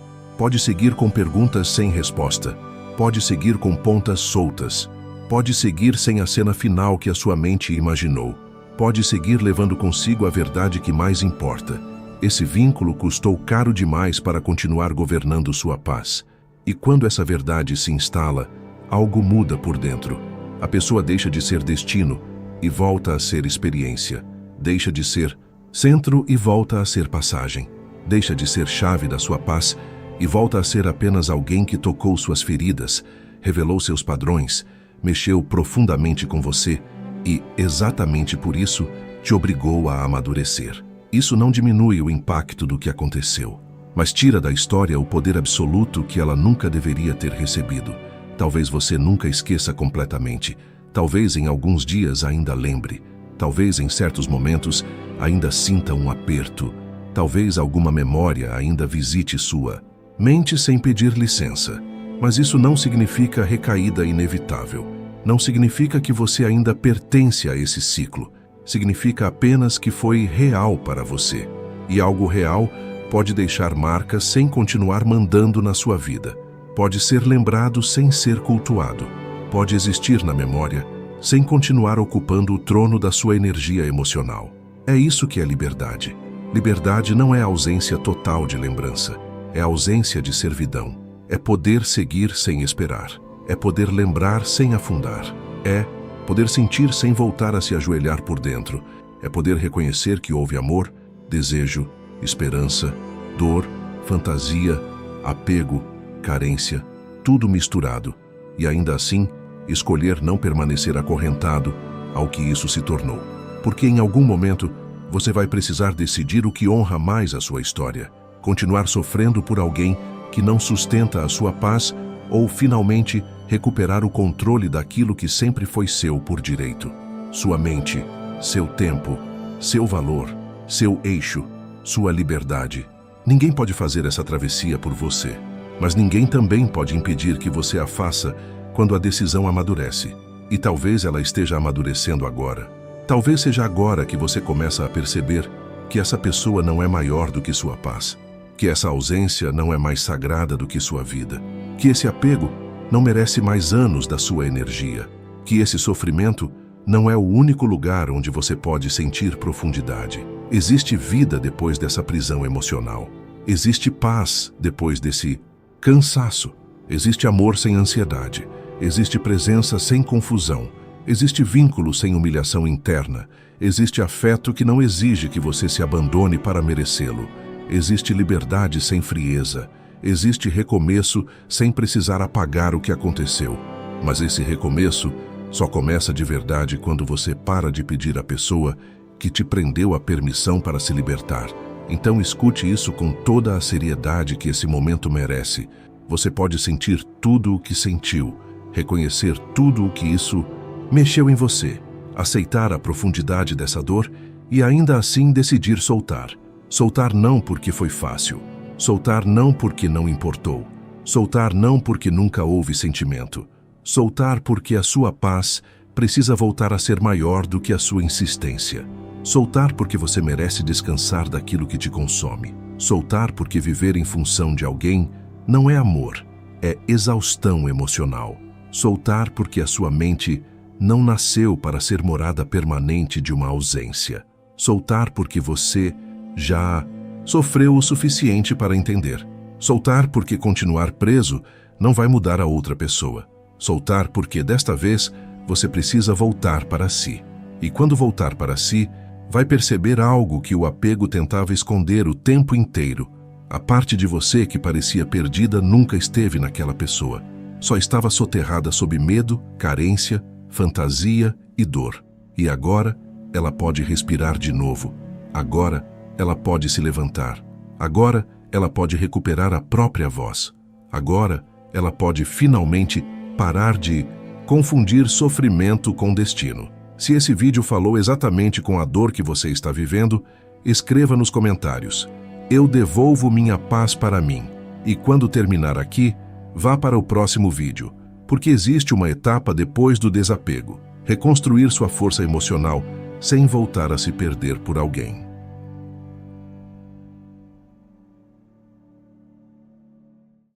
seguir com perguntas sem resposta, pode seguir com pontas soltas, pode seguir sem a cena final que a sua mente imaginou, pode seguir levando consigo a verdade que mais importa. Esse vínculo custou caro demais para continuar governando sua paz. E quando essa verdade se instala, algo muda por dentro. A pessoa deixa de ser destino e volta a ser experiência. Deixa de ser centro e volta a ser passagem. Deixa de ser chave da sua paz e volta a ser apenas alguém que tocou suas feridas, revelou seus padrões, mexeu profundamente com você e, exatamente por isso, te obrigou a amadurecer. Isso não diminui o impacto do que aconteceu, mas tira da história o poder absoluto que ela nunca deveria ter recebido. Talvez você nunca esqueça completamente, talvez em alguns dias ainda lembre, talvez em certos momentos ainda sinta um aperto, talvez alguma memória ainda visite sua mente sem pedir licença. Mas isso não significa recaída inevitável. Não significa que você ainda pertence a esse ciclo. Significa apenas que foi real para você. E algo real pode deixar marcas sem continuar mandando na sua vida. Pode ser lembrado sem ser cultuado. Pode existir na memória sem continuar ocupando o trono da sua energia emocional. É isso que é liberdade. Liberdade não é a ausência total de lembrança. É a ausência de servidão. É poder seguir sem esperar. É poder lembrar sem afundar. É poder sentir sem voltar a se ajoelhar por dentro. É poder reconhecer que houve amor, desejo, esperança, dor, fantasia, apego, carência, tudo misturado. E ainda assim, escolher não permanecer acorrentado ao que isso se tornou. Porque em algum momento você vai precisar decidir o que honra mais a sua história. Continuar sofrendo por alguém que não sustenta a sua paz ou finalmente recuperar o controle daquilo que sempre foi seu por direito. Sua mente, seu tempo, seu valor, seu eixo, sua liberdade. Ninguém pode fazer essa travessia por você, mas ninguém também pode impedir que você a faça quando a decisão amadurece. E talvez ela esteja amadurecendo agora. Talvez seja agora que você começa a perceber que essa pessoa não é maior do que sua paz, que essa ausência não é mais sagrada do que sua vida, que esse apego não merece mais anos da sua energia, que esse sofrimento não é o único lugar onde você pode sentir profundidade. Existe vida depois dessa prisão emocional. Existe paz depois desse cansaço. Existe amor sem ansiedade. Existe presença sem confusão. Existe vínculo sem humilhação interna. Existe afeto que não exige que você se abandone para merecê-lo. Existe liberdade sem frieza. Existe recomeço sem precisar apagar o que aconteceu. Mas esse recomeço só começa de verdade quando você para de pedir à pessoa que te prendeu a permissão para se libertar. Então escute isso com toda a seriedade que esse momento merece. Você pode sentir tudo o que sentiu, reconhecer tudo o que isso mexeu em você, aceitar a profundidade dessa dor e ainda assim decidir soltar. Soltar não porque foi fácil. Soltar não porque não importou. Soltar não porque nunca houve sentimento. Soltar porque a sua paz precisa voltar a ser maior do que a sua insistência. Soltar porque você merece descansar daquilo que te consome. Soltar porque viver em função de alguém não é amor, é exaustão emocional. Soltar porque a sua mente não nasceu para ser morada permanente de uma ausência. Soltar porque você já sofreu o suficiente para entender. Soltar porque continuar preso não vai mudar a outra pessoa. Soltar porque desta vez você precisa voltar para si. E quando voltar para si, vai perceber algo que o apego tentava esconder o tempo inteiro. A parte de você que parecia perdida nunca esteve naquela pessoa. Só estava soterrada sob medo, carência, fantasia e dor. E agora ela pode respirar de novo. Agora ela pode se levantar. Agora ela pode recuperar a própria voz. Agora ela pode finalmente parar de confundir sofrimento com destino. Se esse vídeo falou exatamente com a dor que você está vivendo, escreva nos comentários: eu devolvo minha paz para mim. E quando terminar aqui, vá para o próximo vídeo, porque existe uma etapa depois do desapego: reconstruir sua força emocional sem voltar a se perder por alguém.